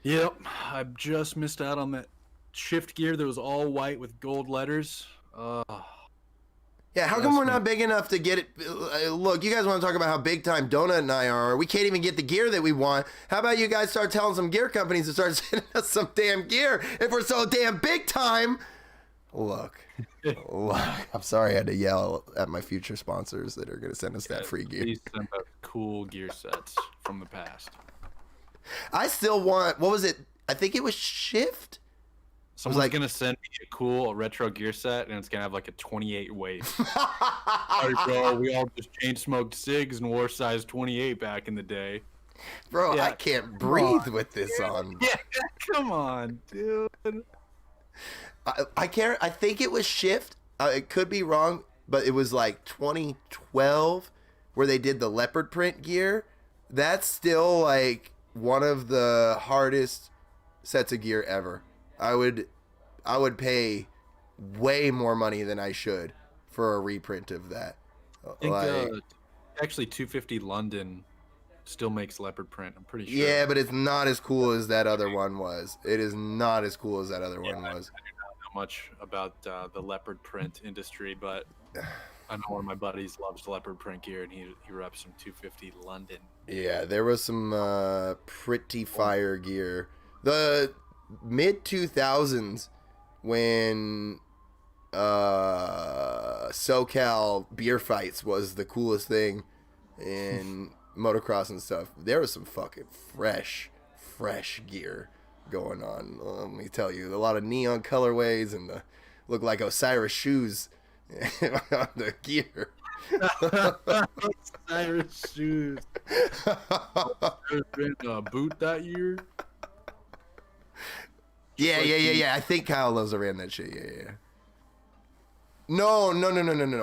Yep, I just missed out on that shift gear that was all white with gold letters. Yeah, how come we're not big enough to get it? Look, you guys want to talk about how big time Donut and I are. We can't even get the gear that we want. How about you guys start telling some gear companies to start sending us some damn gear if we're so damn big time? Look, I'm sorry I had to yell at my future sponsors that are going to send us that free gear. Please send us cool gear sets from the past. I still want, what was it? I think it was Shift. Someone's gonna send me a cool retro gear set, and it's gonna have like a 28 weight. Sorry, bro. We all just chain smoked cigs and wore size 28 back in the day. Bro, yeah, I can't breathe with this on. Yeah, come on, dude. I can't. I think it was Shift. It could be wrong, but it was like 2012 where they did the leopard print gear. That's still like one of the hardest sets of gear ever. I would pay way more money than I should for a reprint of that. I think, actually 250 London still makes leopard print. I'm pretty sure. Yeah, but it's not as cool as that other one was. It is not as cool as that other one was. I do not know much about the leopard print industry, but I know one of my buddies loves leopard print gear, and he reps some 250 London. Yeah, there was some pretty fire gear. The mid 2000s when SoCal beer fights was the coolest thing in motocross and stuff. There was some fucking fresh gear going on. Let me tell you, a lot of neon colorways and look like Osiris shoes on the gear. Osiris shoes. There's been a boot that year. Yeah. I think Kyle Loza ran that shit. Yeah. No.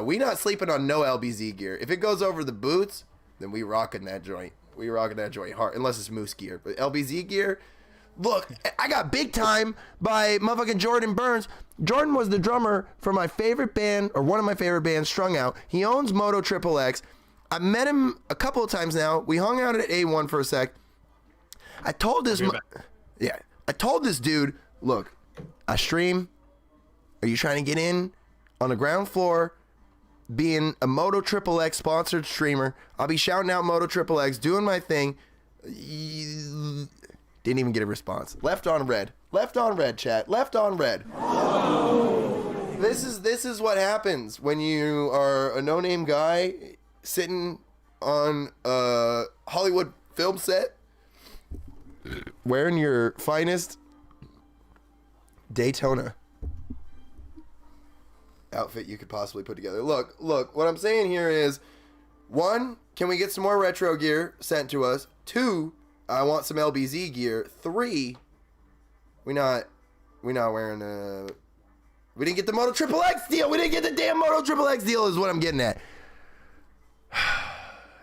We not sleeping on no LBZ gear. If it goes over the boots, then we rocking that joint. We rocking that joint hard, unless it's moose gear. But LBZ gear, look, I got big time by motherfucking Jordan Burns. Jordan was the drummer for my favorite band, or one of my favorite bands, Strung Out. He owns Moto Triple X. I met him a couple of times now. We hung out at A1 for a sec. I told this dude, look, I stream. Are you trying to get in on the ground floor? Being a Moto Triple X sponsored streamer, I'll be shouting out Moto Triple X, doing my thing. Didn't even get a response. Left on red, chat. Left on red. This is what happens when you are a no-name guy sitting on a Hollywood film set, wearing your finest Daytona outfit you could possibly put together. Look, what I'm saying here is, 1, can we get some more retro gear sent to us? 2, I want some LBZ gear. 3, we not wearing we didn't get the Moto Triple X deal. We didn't get the damn Moto Triple X deal is what I'm getting at.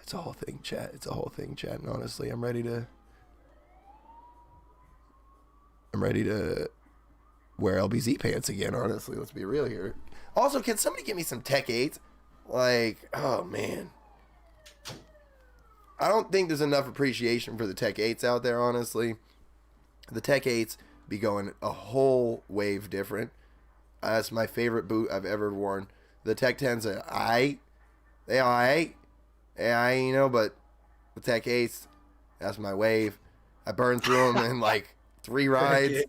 It's a whole thing, chat. And honestly, I'm ready to wear LBZ pants again, honestly. Let's be real here. Also, can somebody get me some Tech 8s? Like, oh man. I don't think there's enough appreciation for the Tech 8s out there, honestly. The Tech 8s be going a whole wave different. That's my favorite boot I've ever worn. The Tech 10s are aight. They are aight. Yeah, but the Tech 8s, that's my wave. I burned through them in like 3 rides.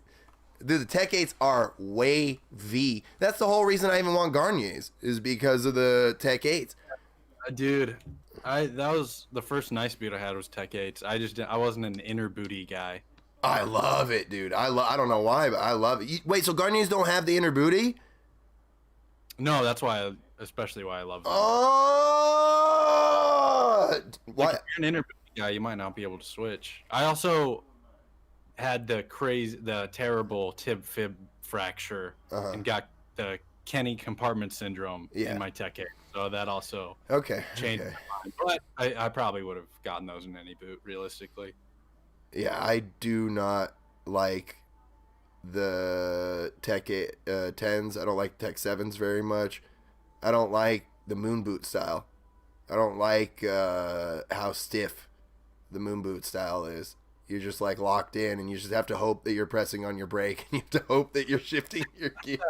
Dude, the Tech 8s are wavy. That's the whole reason I even want Garniers, is because of the Tech 8s. Dude, that was the first nice boot I had was Tech 8s. I wasn't an inner booty guy. I love it, dude. I don't know why, but I love it. Wait, so Garniers don't have the inner booty? No, that's especially why I love them. Oh! What? Like, if you're an inner booty guy, you might not be able to switch. I also had the terrible tib fib fracture and got the Kenny compartment syndrome in my Tech 8. So that also changed my mind. But I probably would have gotten those in any boot, realistically. Yeah, I do not like the Tech 10s. I don't like Tech 7s very much. I don't like the moon boot style. I don't like how stiff the moon boot style is. You're just like locked in, and you just have to hope that you're pressing on your brake, and you have to hope that you're shifting your gears.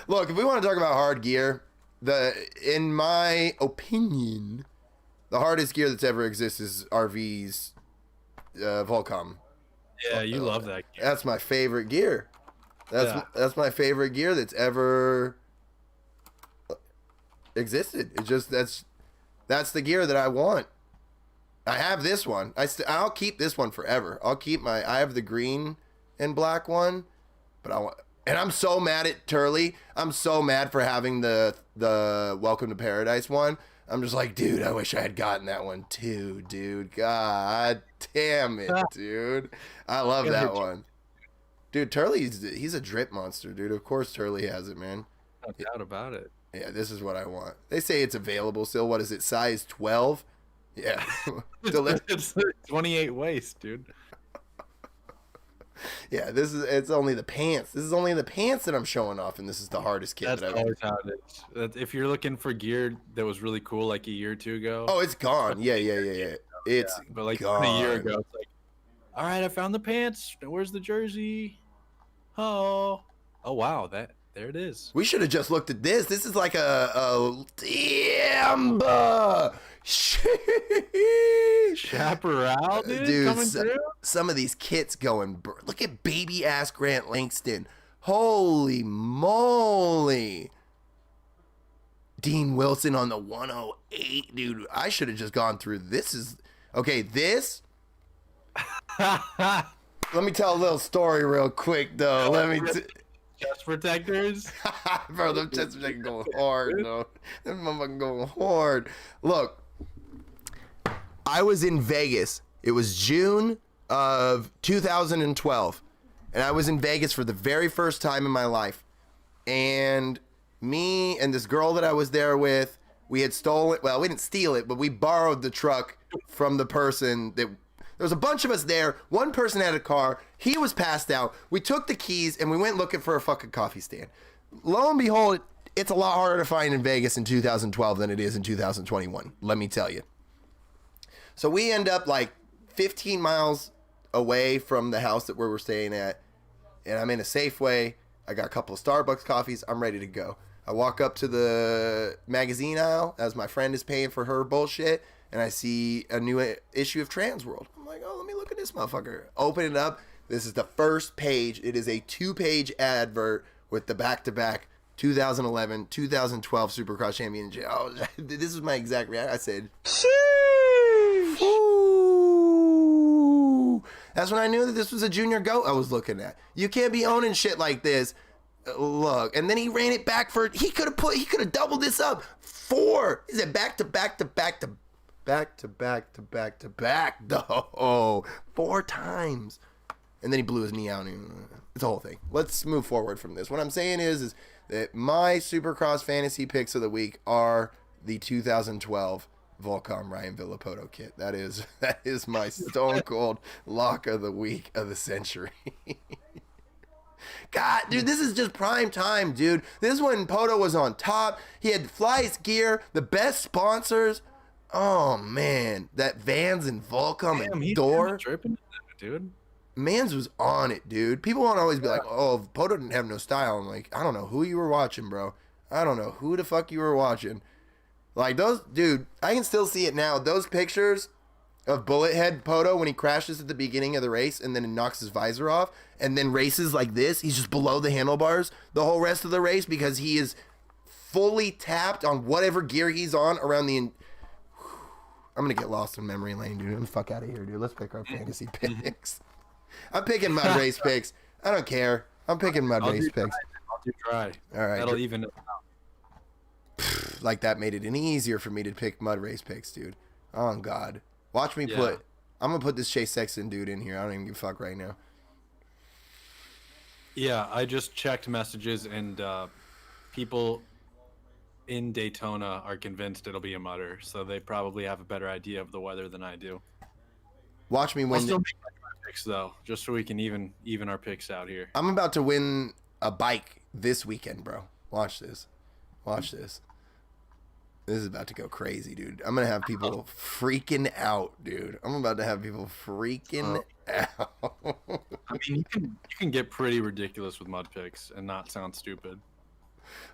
Look, if we want to talk about hard gear, in my opinion, the hardest gear that's ever existed is RV's Volcom. Yeah, you love that gear. That's my favorite gear. That's my favorite gear that's ever existed. It just that's the gear that I want. I have this one. I'll keep this one forever. I have the green and black one, but and I'm so mad at Turley. I'm so mad for having the Welcome to Paradise one. I'm just like, dude, I wish I had gotten that one too, dude. God damn it, dude. I love that one. Dude, he's a drip monster, dude. Of course Turley has it, man. No doubt about it. Yeah, this is what I want. They say it's available still. What is it, size 12? Yeah. It's 28 waist, dude. Yeah, it's only the pants. This is only the pants that I'm showing off, and this is the hardest kit That's that I've always how it is. If you're looking for gear that was really cool like a year or two ago. Oh, it's gone. Yeah. It's but like gone. a year ago, it's like, all right, I found the pants. Where's the jersey? Oh wow, there it is. We should have just looked at this. This is like a damn Chaparral, dude, coming through. Some of these kits going. Look at baby ass Grant Langston. Holy moly. Dean Wilson on the 108, dude. I should have just gone through. This. Let me tell a little story real quick, though. Chest protectors. Bro, them chest protectors going hard, though. Them motherfucking going hard. Look, I was in Vegas. It was June of 2012. And I was in Vegas for the very first time in my life. And me and this girl that I was there with, we had stolen, well, we didn't steal it, but we borrowed the truck from the person that, there was a bunch of us there. One person had a car. He was passed out. We took the keys and we went looking for a fucking coffee stand. Lo and behold, it's a lot harder to find in Vegas in 2012 than it is in 2021. Let me tell you. So we end up like 15 miles away from the house that we were staying at. And I'm in a Safeway. I got a couple of Starbucks coffees. I'm ready to go. I walk up to the magazine aisle as my friend is paying for her bullshit. And I see a new issue of Trans World. I'm like, oh, let me look at this motherfucker. Open it up. This is the first page. It is a 2-page advert with the back-to-back 2011, 2012 Supercross Championship. Oh, this is my exact reaction. I said, sheesh. Ooh. That's when I knew that this was a junior goat I was looking at. You can't be owning shit like this. Look, and then he ran it back he could have doubled this up. 4. He said back to back to back to back to back to back to back. No, 4 times. And then he blew his knee out. It's a whole thing. Let's move forward from this. What I'm saying is that my Supercross fantasy picks of the week are the 2012 Volcom Ryan Villapoto kit. That is my stone cold lock of the week of the century. God, dude, this is just prime time, dude. This is when Poto was on top. He had Fly's gear, the best sponsors. Oh man, that Vans and Volcom and Door, dude. Mans was on it, dude. People won't always be like, "Oh, Poto didn't have no style." I'm like, I don't know who you were watching, bro. I don't know who the fuck you were watching. Like those, dude. I can still see it now. Those pictures of Bullet Head Poto when he crashes at the beginning of the race and then knocks his visor off and then races like this. He's just below the handlebars the whole rest of the race because he is fully tapped on whatever gear he's on around the... I'm going to get lost in memory lane, dude. Get the fuck out of here, dude. Let's pick our fantasy picks. I'm picking mud race picks. I don't care. I'm picking mud race picks. I'll do try. All right. That'll even it out. Like that made it any easier for me to pick mud race picks, dude. Oh, God. Watch me put... I'm going to put this Chase Sexton dude in here. I don't even give a fuck right now. Yeah, I just checked messages, and people in Daytona are convinced it'll be a mutter, so they probably have a better idea of the weather than I do. Watch me I'll win. still make my picks, though, just so we can even our picks out here. I'm about to win a bike this weekend, bro. Watch this. Watch this. This is about to go crazy, dude. I'm going to have people freaking out, dude. I'm about to have people freaking out. I mean, you can get pretty ridiculous with mud picks and not sound stupid.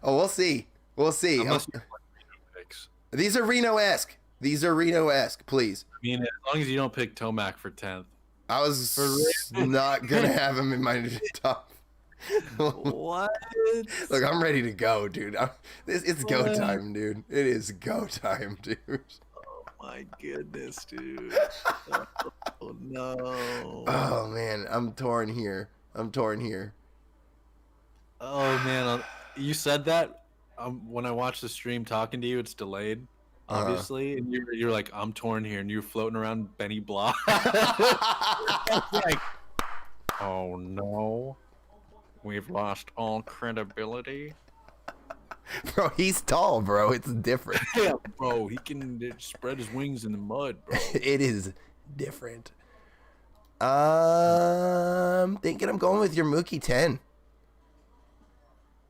Oh, we'll see. We'll see. Unless you like Reno picks. These are Reno-esque. These are Reno-esque, please. I mean, as long as you don't pick Tomac for 10th. I was not going to have him in my top. What? Look, I'm ready to go, dude. It's go time, dude. It is go time, dude. Oh my goodness, dude. Oh no. Oh man, I'm torn here. Oh man, you said that when I watched the stream talking to you, it's delayed, obviously, and you're like, I'm torn here, and you're floating around Benny Block. Like, oh no. We've lost all credibility. Bro, he's tall, bro. It's different. Yeah, bro, he can spread his wings in the mud, bro. It is different. Thinking I'm going with your Mookie 10.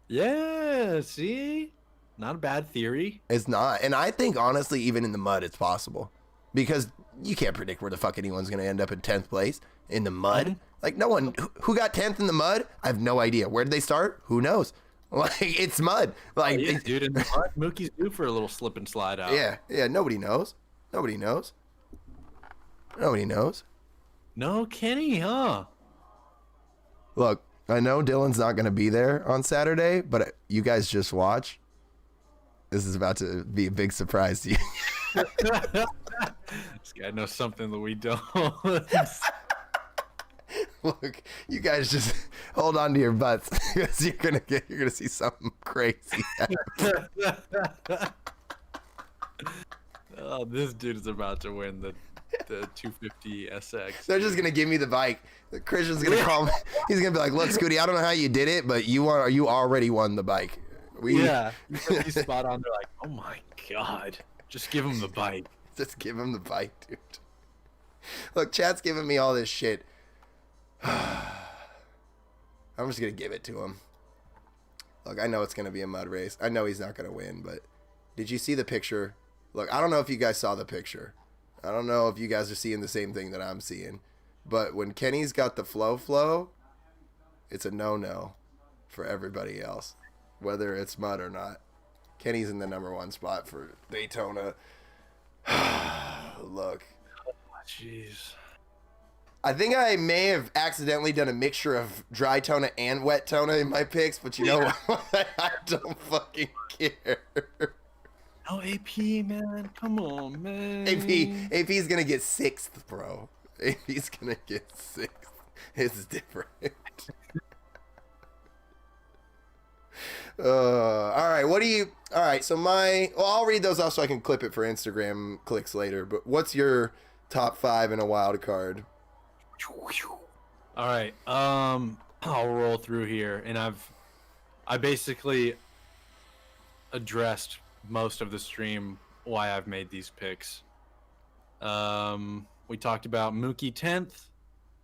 Yeah, see? Not a bad theory. It's not. And I think, honestly, even in the mud, it's possible. Because you can't predict where the fuck anyone's going to end up in 10th place in the mud. Like, no one... Who got 10th in the mud? I have no idea. Where did they start? Who knows? Like, it's mud. Like, yeah, dude, in the mud, Mookie's due for a little slip and slide out. Yeah, nobody knows. Nobody knows. No Kenny, huh? Look, I know Dylan's not going to be there on Saturday, but you guys just watch. This is about to be a big surprise to you. This guy knows something that we don't. Look, you guys just hold on to your butts because you're gonna see something crazy. Oh, this dude is about to win the 250 SX. They're just gonna give me the bike. Christian's gonna call me. He's gonna be like, "Look, Scooty, I don't know how you did it, but you already won the bike." Yeah, he's spot on. They're like, "Oh my god, just give him the bike." Just give him the bike, dude. Look, chat's giving me all this shit. I'm just gonna give it to him. Look, I know it's gonna be a mud race. I know he's not gonna win, but did you see the picture? Look, I don't know if you guys saw the picture. I don't know if you guys are seeing the same thing that I'm seeing. But when Kenny's got the flow, it's a no-no for everybody else, whether it's mud or not. Kenny's in the #1 spot for Daytona. Look. Jeez. I think I may have accidentally done a mixture of dry Tona and wet Tona in my picks, but you know what? I don't fucking care. No AP, man. Come on, man. AP's gonna get 6th, bro. AP's gonna get 6th. It's different. All right, so I'll read those off so I can clip it for Instagram clicks later, but what's your top 5 in a wild card? All right, I'll roll through here, and I basically addressed most of the stream why I've made these picks. We talked about Mookie 10th,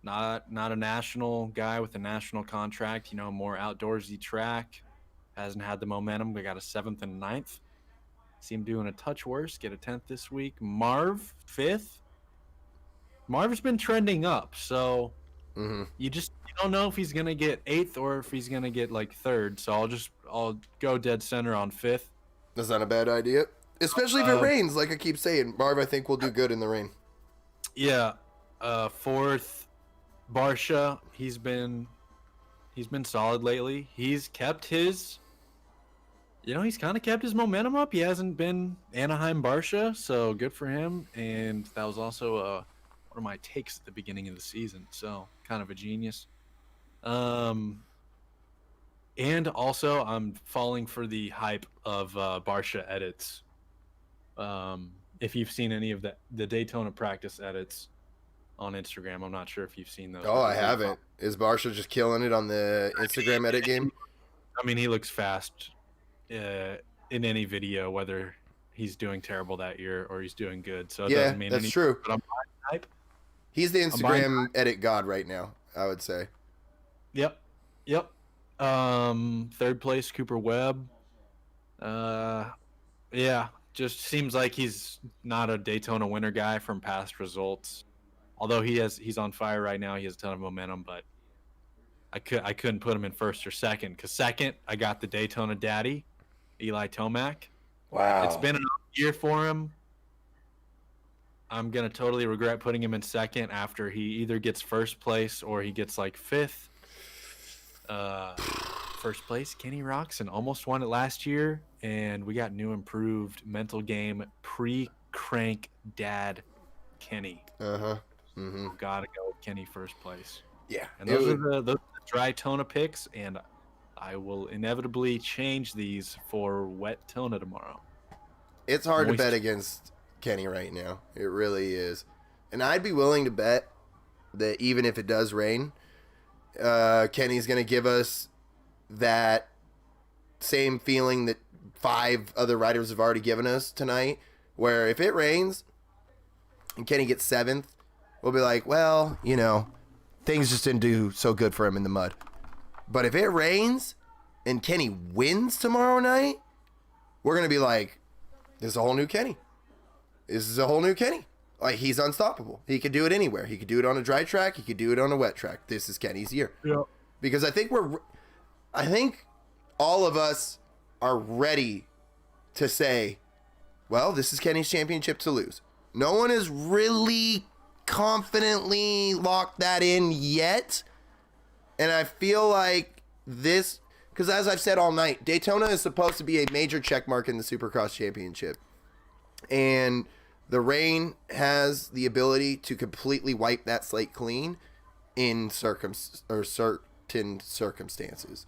not a national guy with a national contract, more outdoorsy track, hasn't had the momentum. We got a 7th and 9th. See him doing a touch worse, get a 10th this week. Marv 5th. Marv's been trending up, so you don't know if he's gonna get 8th or if he's gonna get like 3rd. So I'll go dead center on 5th. That's not a bad idea, especially if it rains. Like I keep saying, Marv, I think will do good in the rain. Yeah. Fourth, Barsha. He's been solid lately. He's kept his. He's kind of kept his momentum up. He hasn't been Anaheim Barsha, so good for him. And that was also one of my takes at the beginning of the season. So kind of a genius. And also, I'm falling for the hype of Barsha edits. If you've seen any of the Daytona practice edits on Instagram, I'm not sure if you've seen those. Oh, I haven't. Is Barsha just killing it on the Instagram edit game? I mean, he looks fast in any video, whether he's doing terrible that year or he's doing good. So it doesn't mean that's anything, true. But I'm buying hype. He's the Instagram edit god right now, I would say. Yep. Third place, Cooper Webb. Yeah, just seems like he's not a Daytona winner guy from past results. Although he's on fire right now, he has a ton of momentum, but I couldn't put him in first or second, because second I got the Daytona daddy, Eli Tomac. Wow. It's been an off year for him. I'm gonna totally regret putting him in second after he either gets first place or he gets like fifth. First place, Kenny Roxon almost won it last year, and we got new improved mental game pre-crank dad Kenny. Mm-hmm. Gotta go with Kenny first place. Yeah. And those are the dry Tona picks, and I will inevitably change these for wet Tona tomorrow. It's hard to bet against Kenny right now. It really is. And I'd be willing to bet that even if it does rain, Kenny's going to give us that same feeling that 5 other riders have already given us tonight, where if it rains and Kenny gets 7th, we'll be like, well, things just didn't do so good for him in the mud. But if it rains and Kenny wins tomorrow night, we're going to be like, this is a whole new Kenny. This is a whole new Kenny. Like, he's unstoppable. He could do it anywhere. He could do it on a dry track. He could do it on a wet track. This is Kenny's year. Yeah. Because I think all of us are ready to say, well, this is Kenny's championship to lose. No one has really confidently locked that in yet. And I feel like this, because as I've said all night, Daytona is supposed to be a major check mark in the Supercross championship. And the rain has the ability to completely wipe that slate clean in certain circumstances.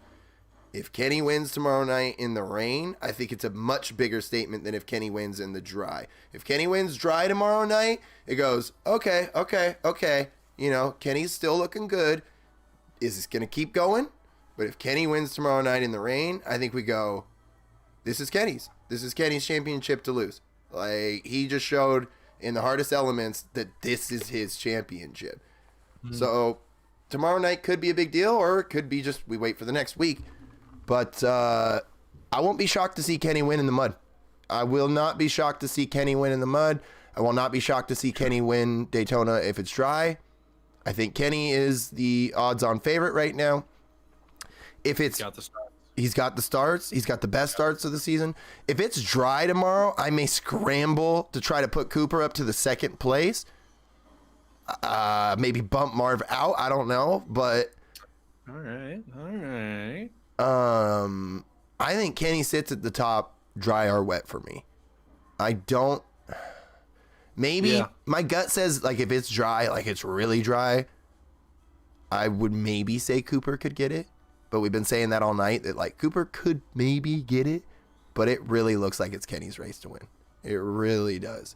If Kenny wins tomorrow night in the rain, I think it's a much bigger statement than if Kenny wins in the dry. If Kenny wins dry tomorrow night, it goes, okay. Kenny's still looking good. Is this going to keep going? But if Kenny wins tomorrow night in the rain, I think we go, this is Kenny's. This is Kenny's championship to lose. Like, he just showed in the hardest elements that this is his championship. Mm-hmm. So tomorrow night could be a big deal, or it could be just we wait for the next week. But I won't be shocked to see Kenny win in the mud. I will not be shocked to see Kenny win in the mud. I will not be shocked to see Kenny win Daytona if it's dry. I think Kenny is the odds-on favorite right now. If it's he's got the starts. He's got the best starts of the season. If it's dry tomorrow, I may scramble to try to put Cooper up to the second place. Maybe bump Marv out. I don't know, but all right. I think Kenny sits at the top, dry or wet for me. I don't. Maybe my gut says, like, if it's dry, like it's really dry, I would maybe say Cooper could get it. But we've been saying that all night, that like Cooper could maybe get it, but it really looks like it's Kenny's race to win. It really does.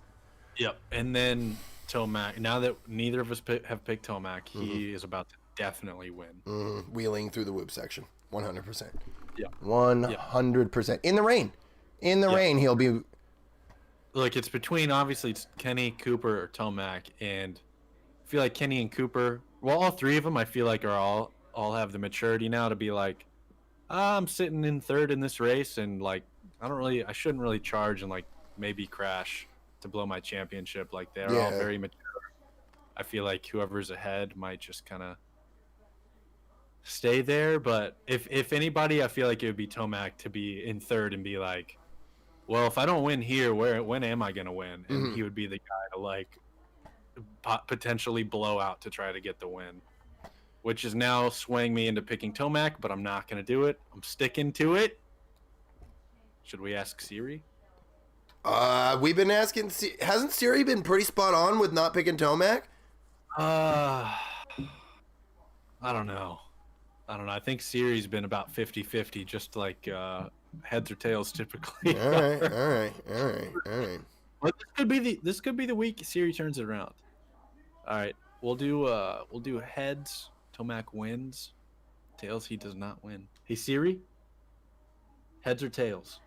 Yep. And then Tomac. Now that neither of us have picked Tomac, he is about to definitely win. Wheeling through the whoop section, 100%. Yeah. 100%. In the rain. In the rain, he'll be. Look, it's between, obviously, it's Kenny, Cooper, or Tomac, and I feel like Kenny and Cooper, well, all three of them, I feel like are all have the maturity now to be like, I'm sitting in third in this race, and like I shouldn't really charge and like maybe crash to blow my championship. Like, they're all very mature. I feel like whoever's ahead might just kind of stay there. But if anybody, I feel like it would be Tomac to be in third and be like, well, if I don't win here, when am I gonna win? And he would be the guy to like potentially blow out to try to get the win, which is now swaying me into picking Tomac, but I'm not going to do it. I'm sticking to it. Should we ask Siri? We've been asking. Hasn't Siri been pretty spot on with not picking Tomac? I don't know. I think Siri's been about 50-50, just like heads or tails typically. All right. But this could be the week Siri turns it around. All right, we'll do heads. Tomac wins. Tails, he does not win. Hey Siri, heads or tails?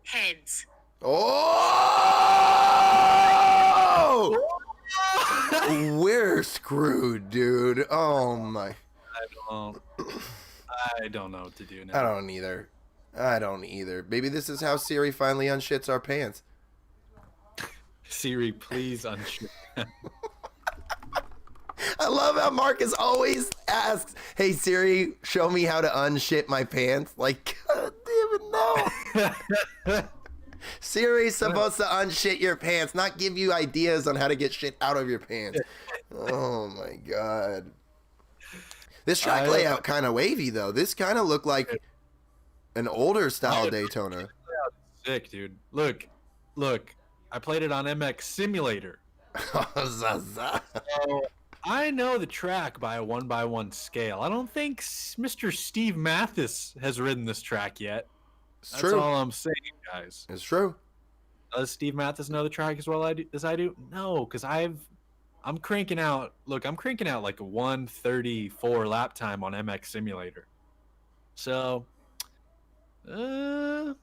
Heads. Oh! We're screwed, dude. Oh my. I don't know what to do now. I don't either. Maybe this is how Siri finally unshits our pants. Siri, please unshit. I love how Marcus always asks, "Hey Siri, show me how to unshit my pants." Like, God damn it, no. Siri's supposed to unshit your pants, not give you ideas on how to get shit out of your pants. Oh my God. This track layout kind of wavy though. This kind of looked like an older style Daytona. Sick, dude. Look. I played it on MX Simulator. So I know the track by a 1x1 scale. I don't think Mr. Steve Mathis has ridden this track yet. That's true. all I'm saying, guys. It's true. Does Steve Mathis know the track as well as I do? No, because I'm cranking out. Look, I'm cranking out like a 1:34 lap time on MX Simulator. So, you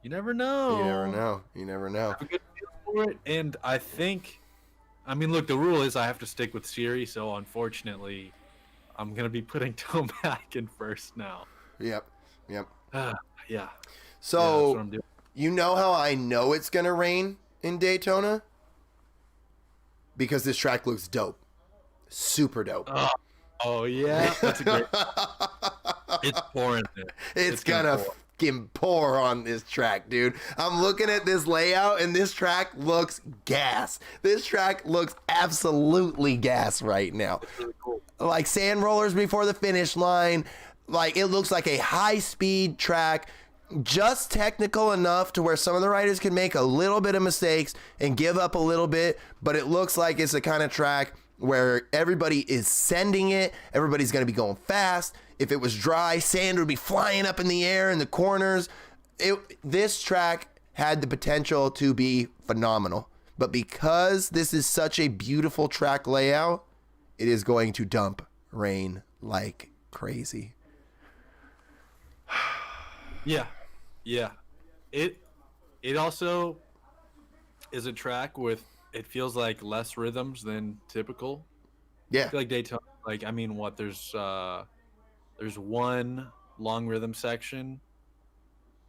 never know. You never know. Have a good feel for it, and I think, look, the rule is I have to stick with Siri. So unfortunately, I'm gonna be putting Tomac in first now. Yep. Yeah. So, that's what I'm doing. You know how I know it's going to rain in Daytona? Because this track looks dope. Super dope. Oh yeah. That's a great. It's pouring there. It's gonna fucking pour on this track, dude. I'm looking at this layout and this track looks gas. This track looks absolutely gas right now. Really cool. Like sand rollers before the finish line. Like, it looks like a high-speed track, just technical enough to where some of the riders can make a little bit of mistakes and give up a little bit, but it looks like it's the kind of track where everybody is sending it. Everybody's going to be going fast. If it was dry, sand would be flying up in the air in the corners. This track had the potential to be phenomenal, but because this is such a beautiful track layout, it is going to dump rain like crazy. Yeah. It also is a track with, it feels like less rhythms than typical. Yeah. I feel like Daytona, there's one long rhythm section,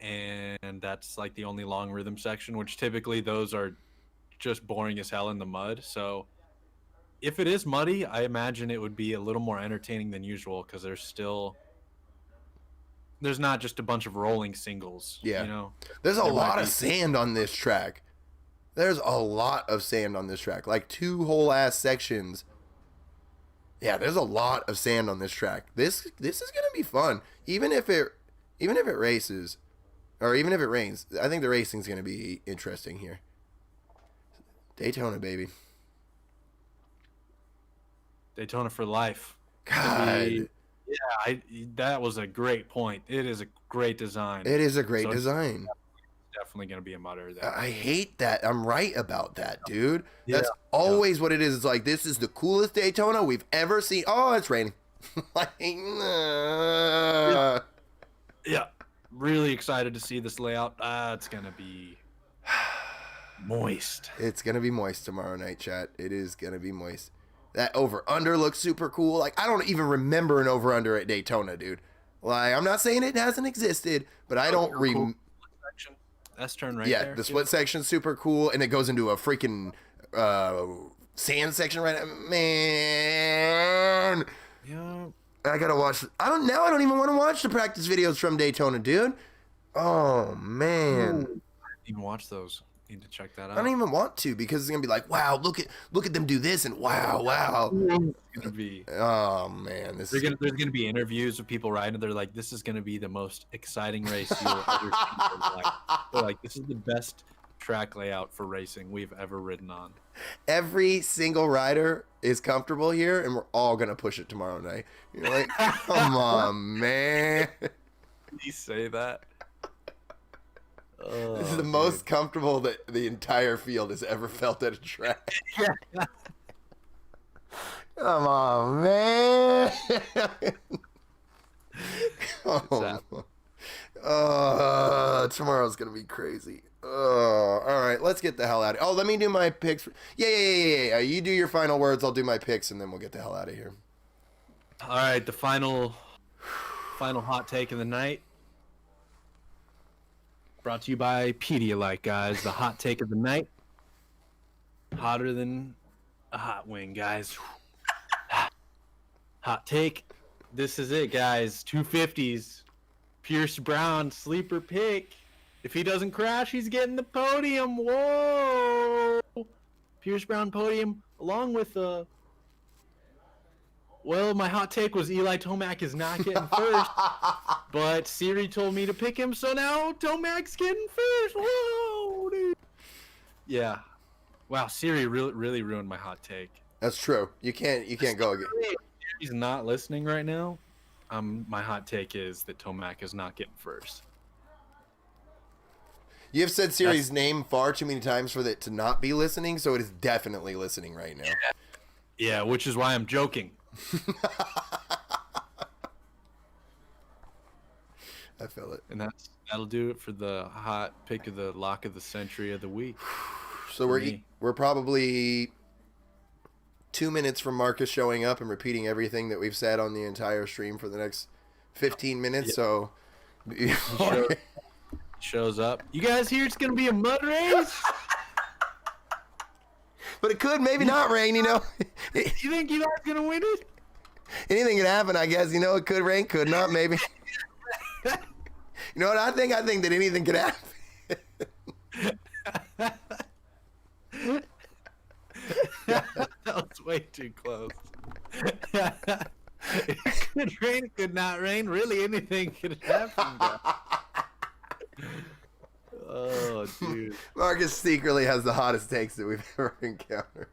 and that's like the only long rhythm section, which typically those are just boring as hell in the mud. So if it is muddy, I imagine it would be a little more entertaining than usual because there's not just a bunch of rolling singles. Yeah. You know? There's a lot of sand on this track. There's a lot of sand on this track. Like 2 whole ass sections. Yeah, there's a lot of sand on this track. This is gonna be fun. Even if it races, or even if it rains, I think the racing's gonna be interesting here. Daytona, baby. Daytona for life. God. Yeah, that was a great point. It is a great design. It is a great design. Definitely going to be a mudder there. I hate that. I'm right about that, dude. That's always what it is. It's like, this is the coolest Daytona we've ever seen. Oh, it's raining. Like, nah. Yeah. Really excited to see this layout. It's going to be moist. It's going to be moist tomorrow night, chat. It is going to be moist. That over-under looks super cool. Like, I don't even remember an over-under at Daytona, dude. Like, I'm not saying it hasn't existed, but I don't remember. S-turn right there. there. Yeah, the split section's super cool, and it goes into a freaking sand section right now. Man. Yeah. I gotta watch. I don't even want to watch the practice videos from Daytona, dude. Oh, man. I didn't even watch those. Need to check that I out. don't even want to because it's gonna be like, wow, look at them do this, and wow. It's gonna be. Oh man, There's gonna be interviews with people riding. They're like, "This is gonna be the most exciting race you'll ever see in your life." They're like, "This is the best track layout for racing we've ever ridden on." every single rider is comfortable here, and we're all gonna push it tomorrow night. You're like, come on, man. Did you say that? This is the most comfortable that the entire field has ever felt at a track. Come on, man. Tomorrow's gonna be crazy. All right, let's get the hell out of here. Oh, let me do my picks. Yeah. You do your final words. I'll do my picks, and then we'll get the hell out of here. All right, the final hot take of the night. Brought to you by Pedialyte, guys. The hot take of the night. Hotter than a hot wing, guys. Hot take. This is it, guys. 250s. Pierce Brown, sleeper pick. If he doesn't crash, he's getting the podium. Whoa! Pierce Brown podium, along with well, my hot take was Eli Tomac is not getting first, but Siri told me to pick him, so now Tomac's getting first. Whoa, dude. Yeah. Wow, Siri really ruined my hot take. That's true. You can't go again. He's not listening right now. My hot take is that Tomac is not getting first. You have said Siri's name far too many times for it to not be listening, so it is definitely listening right now. Yeah, which is why I'm joking. I feel it. And that'll do it for the hot pick of the lock of the century of the week. So we're probably 2 minutes from Marcus showing up and repeating everything that we've said on the entire stream for the next 15 minutes. So shows up. You guys hear it's gonna be a mud race? But it could maybe not rain, you know. You think Eli's gonna win it? Anything can happen, I guess. You know, it could rain, could not, maybe. You know what I think? I think that anything could happen. That was way too close. It could rain, it could not rain. Really, anything could happen. Oh, dude. Marcus secretly has the hottest takes that we've ever encountered.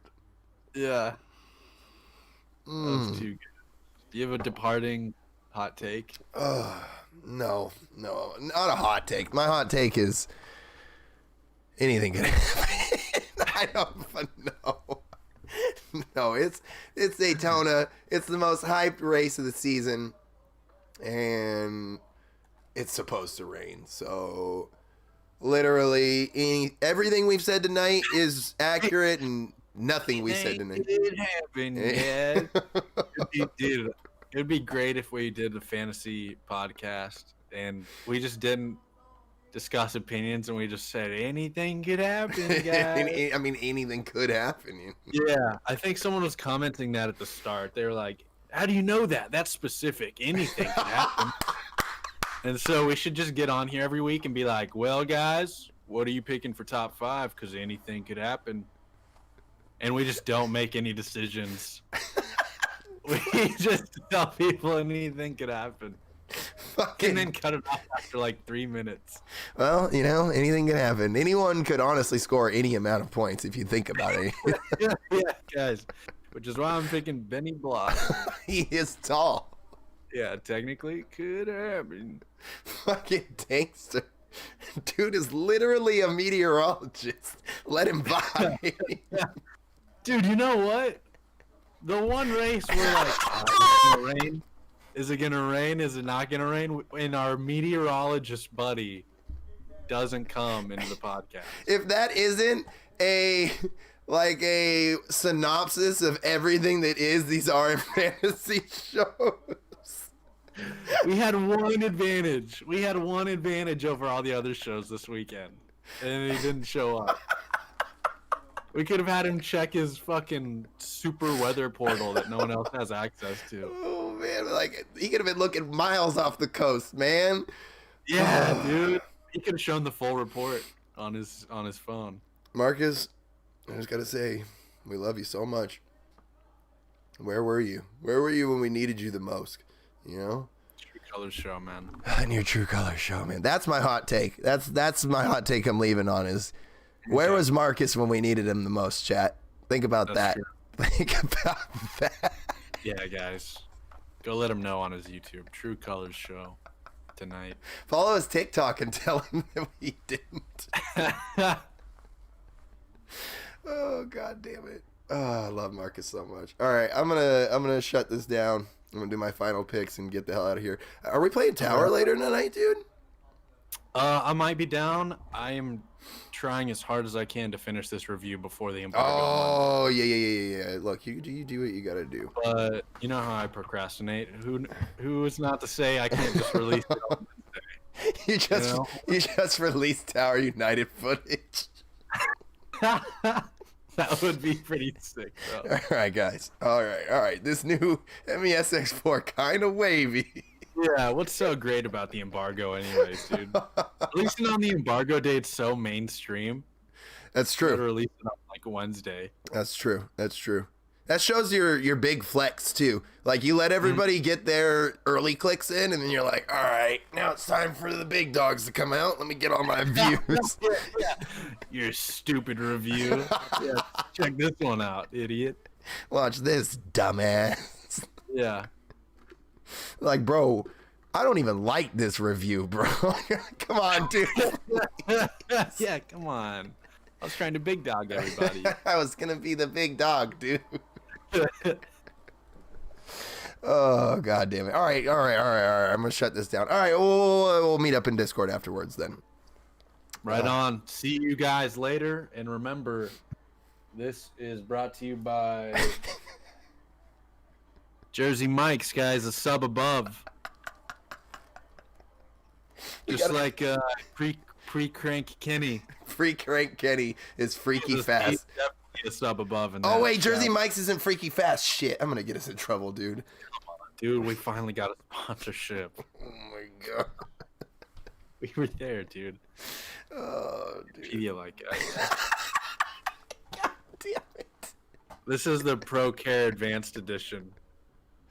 Yeah. That was too good. Do you have a departing hot take? No, not a hot take. My hot take is anything can happen. I don't know. No, it's Daytona. It's the most hyped race of the season, and it's supposed to rain. So, literally, everything we've said tonight is accurate, and nothing we said tonight. It happened, yeah. Dude, it'd be great if we did a fantasy podcast and we just didn't discuss opinions and we just said anything could happen, guys. I mean, anything could happen. Yeah, I think someone was commenting that at the start. They were like, "How do you know that? That's specific. Anything could happen." And so we should just get on here every week and be like, "Well, guys, what are you picking for top 5? Because anything could happen." And we just don't make any decisions. We just tell people anything could happen. And then cut it off after like 3 minutes. Well, you know, anything can happen. Anyone could honestly score any amount of points if you think about it. Yeah, guys. Which is why I'm picking Benny Block. He is tall. Yeah, technically it could happen. Fucking tankster. Dude is literally a meteorologist. Let him by. Dude, you know what? The one race we're like, is it gonna rain? Is it gonna rain? Is it not gonna rain? And our meteorologist buddy doesn't come into the podcast. If that isn't a synopsis of everything that is these RM fantasy shows. We had one advantage. We had one advantage over all the other shows this weekend. And he didn't show up. We could have had him check his fucking super weather portal that no one else has access to. Oh, man. Like, he could have been looking miles off the coast, man. Yeah, dude. He could have shown the full report. on his phone. Marcus, I just gotta say, we love you so much. Where were you? Where were you when we needed you the most? You know? True Colors show, man. And your True Colors show, man. That's my hot take. That's my hot take I'm leaving on is, where was Marcus when we needed him the most, chat? Think about that. True. Think about that. Yeah, guys. Go let him know on his YouTube. True Colors show tonight. Follow his TikTok and tell him that we didn't. Oh, God damn it. Oh, I love Marcus so much. All right, I'm gonna shut this down. I'm gonna do my final picks and get the hell out of here. Are we playing Tower later tonight, dude? I might be down. I am trying as hard as I can to finish this review before the embargo. Oh, yeah. Look, you do what you gotta do. But you know how I procrastinate. Who is not to say I can't just release it on Wednesday? You just released Tower United footage. That would be pretty sick, though. All right, guys. All right. This new MES X4 kind of wavy. Yeah, what's so great about the embargo anyways, dude? Releasing on the embargo day, it's so mainstream. That's They're true. releasing on like Wednesday. That's true. That shows your big flex too. Like you let everybody get their early clicks in, and then you're like, all right, now it's time for the big dogs to come out. Let me get all my views. Yeah. Your stupid review. Yeah, check this one out, idiot. Watch this, dumbass. Yeah. Like, bro, I don't even like this review, bro. Come on, dude. Yeah, come on. I was trying to big dog everybody. I was gonna be the big dog, dude. Oh, God damn it. All right. I'm gonna shut this down. All right, we'll meet up in Discord afterwards then. Right on. See you guys later. And remember, this is brought to you by Jersey Mike's, guys, a sub above. Just like pre-crank Kenny. Free Crank Kenny is freaky fast. He's definitely a sub above. Oh, wait, Jersey Mike's isn't freaky fast. Shit, I'm gonna get us in trouble, dude. Dude, we finally got a sponsorship. Oh, my God. We were there, dude. Oh, dude. Pedialyte, guys. God damn it. This is the Pro Care Advanced Edition.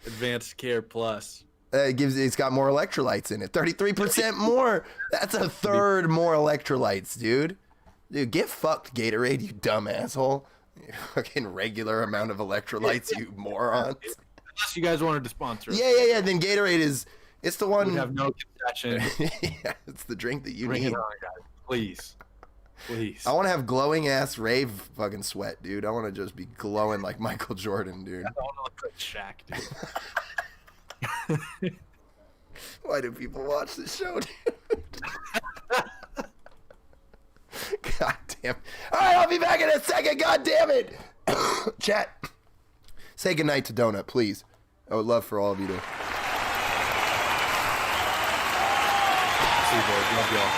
Advanced Care Plus. It's got more electrolytes in it. 33% more. That's a third more electrolytes, dude. Dude, get fucked, Gatorade, you dumb asshole. You fucking regular amount of electrolytes, you morons. Unless you guys wanted to sponsor us. Yeah. Then Gatorade it's the one. We have no concession. Yeah, it's the drink that you Bring need. it on, guys. Please. I want to have glowing ass rave fucking sweat, dude. I want to just be glowing like Michael Jordan, dude. I want to look like Shaq, dude. Why do people watch this show, dude? God damn. All right, I'll be back in a second. God damn it. Chat. Say goodnight to Donut, please. I would love for all of you to. See you, boys. Love y'all.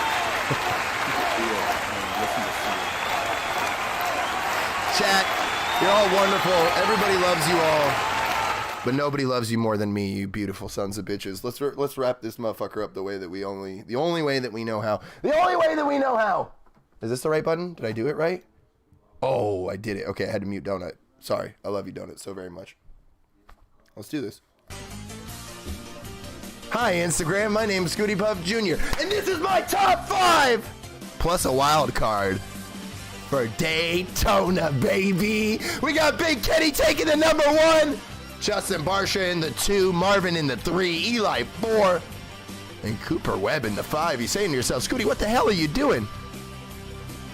Chat, you're all wonderful. Everybody loves you all. But nobody loves you more than me, you beautiful sons of bitches. Let's wrap this motherfucker up the only way that we know how. The only way that we know how. Is this the right button? Did I do it right? Oh, I did it. Okay, I had to mute Donut. Sorry. I love you, Donut, so very much. Let's do this. Hi, Instagram. My name is Scooty Puff Jr. And this is my top 5! Plus a wild card. For Daytona, baby. We got Big Kenny taking the number 1. Justin Barsha in the 2, Marvin in the 3, Eli 4, and Cooper Webb in the 5. You're saying to yourself, Scooty, what the hell are you doing?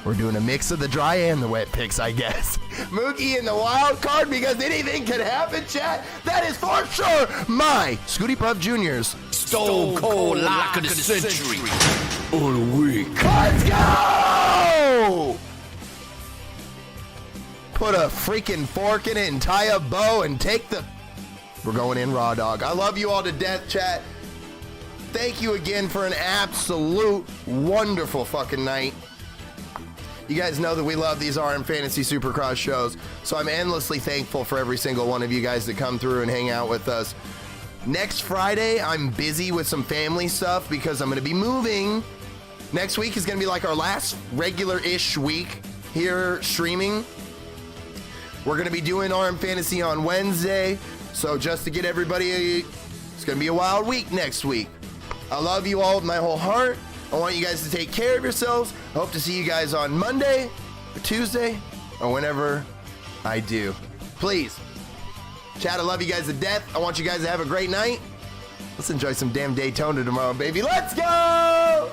We're doing a mix of the dry and the wet picks, I guess. Mookie in the wild card because anything can happen, chat. That is for sure my Scooty Puff Jr.'s Stone Cold Lock of the Century. All the week. Let's go! Put a freaking fork in it and tie a bow and take the... We're going in raw, dog. I love you all to death, chat. Thank you again for an absolute wonderful fucking night. You guys know that we love these RM Fantasy Supercross shows, so I'm endlessly thankful for every single one of you guys that come through and hang out with us. Next Friday, I'm busy with some family stuff because I'm going to be moving Next week is going to be like our last regular-ish week here streaming. We're going to be doing RM Fantasy on Wednesday. So just to get everybody, it's going to be a wild week next week. I love you all with my whole heart. I want you guys to take care of yourselves. I hope to see you guys on Monday or Tuesday or whenever I do. Please, chat, I love you guys to death. I want you guys to have a great night. Let's enjoy some damn Daytona tomorrow, baby. Let's go!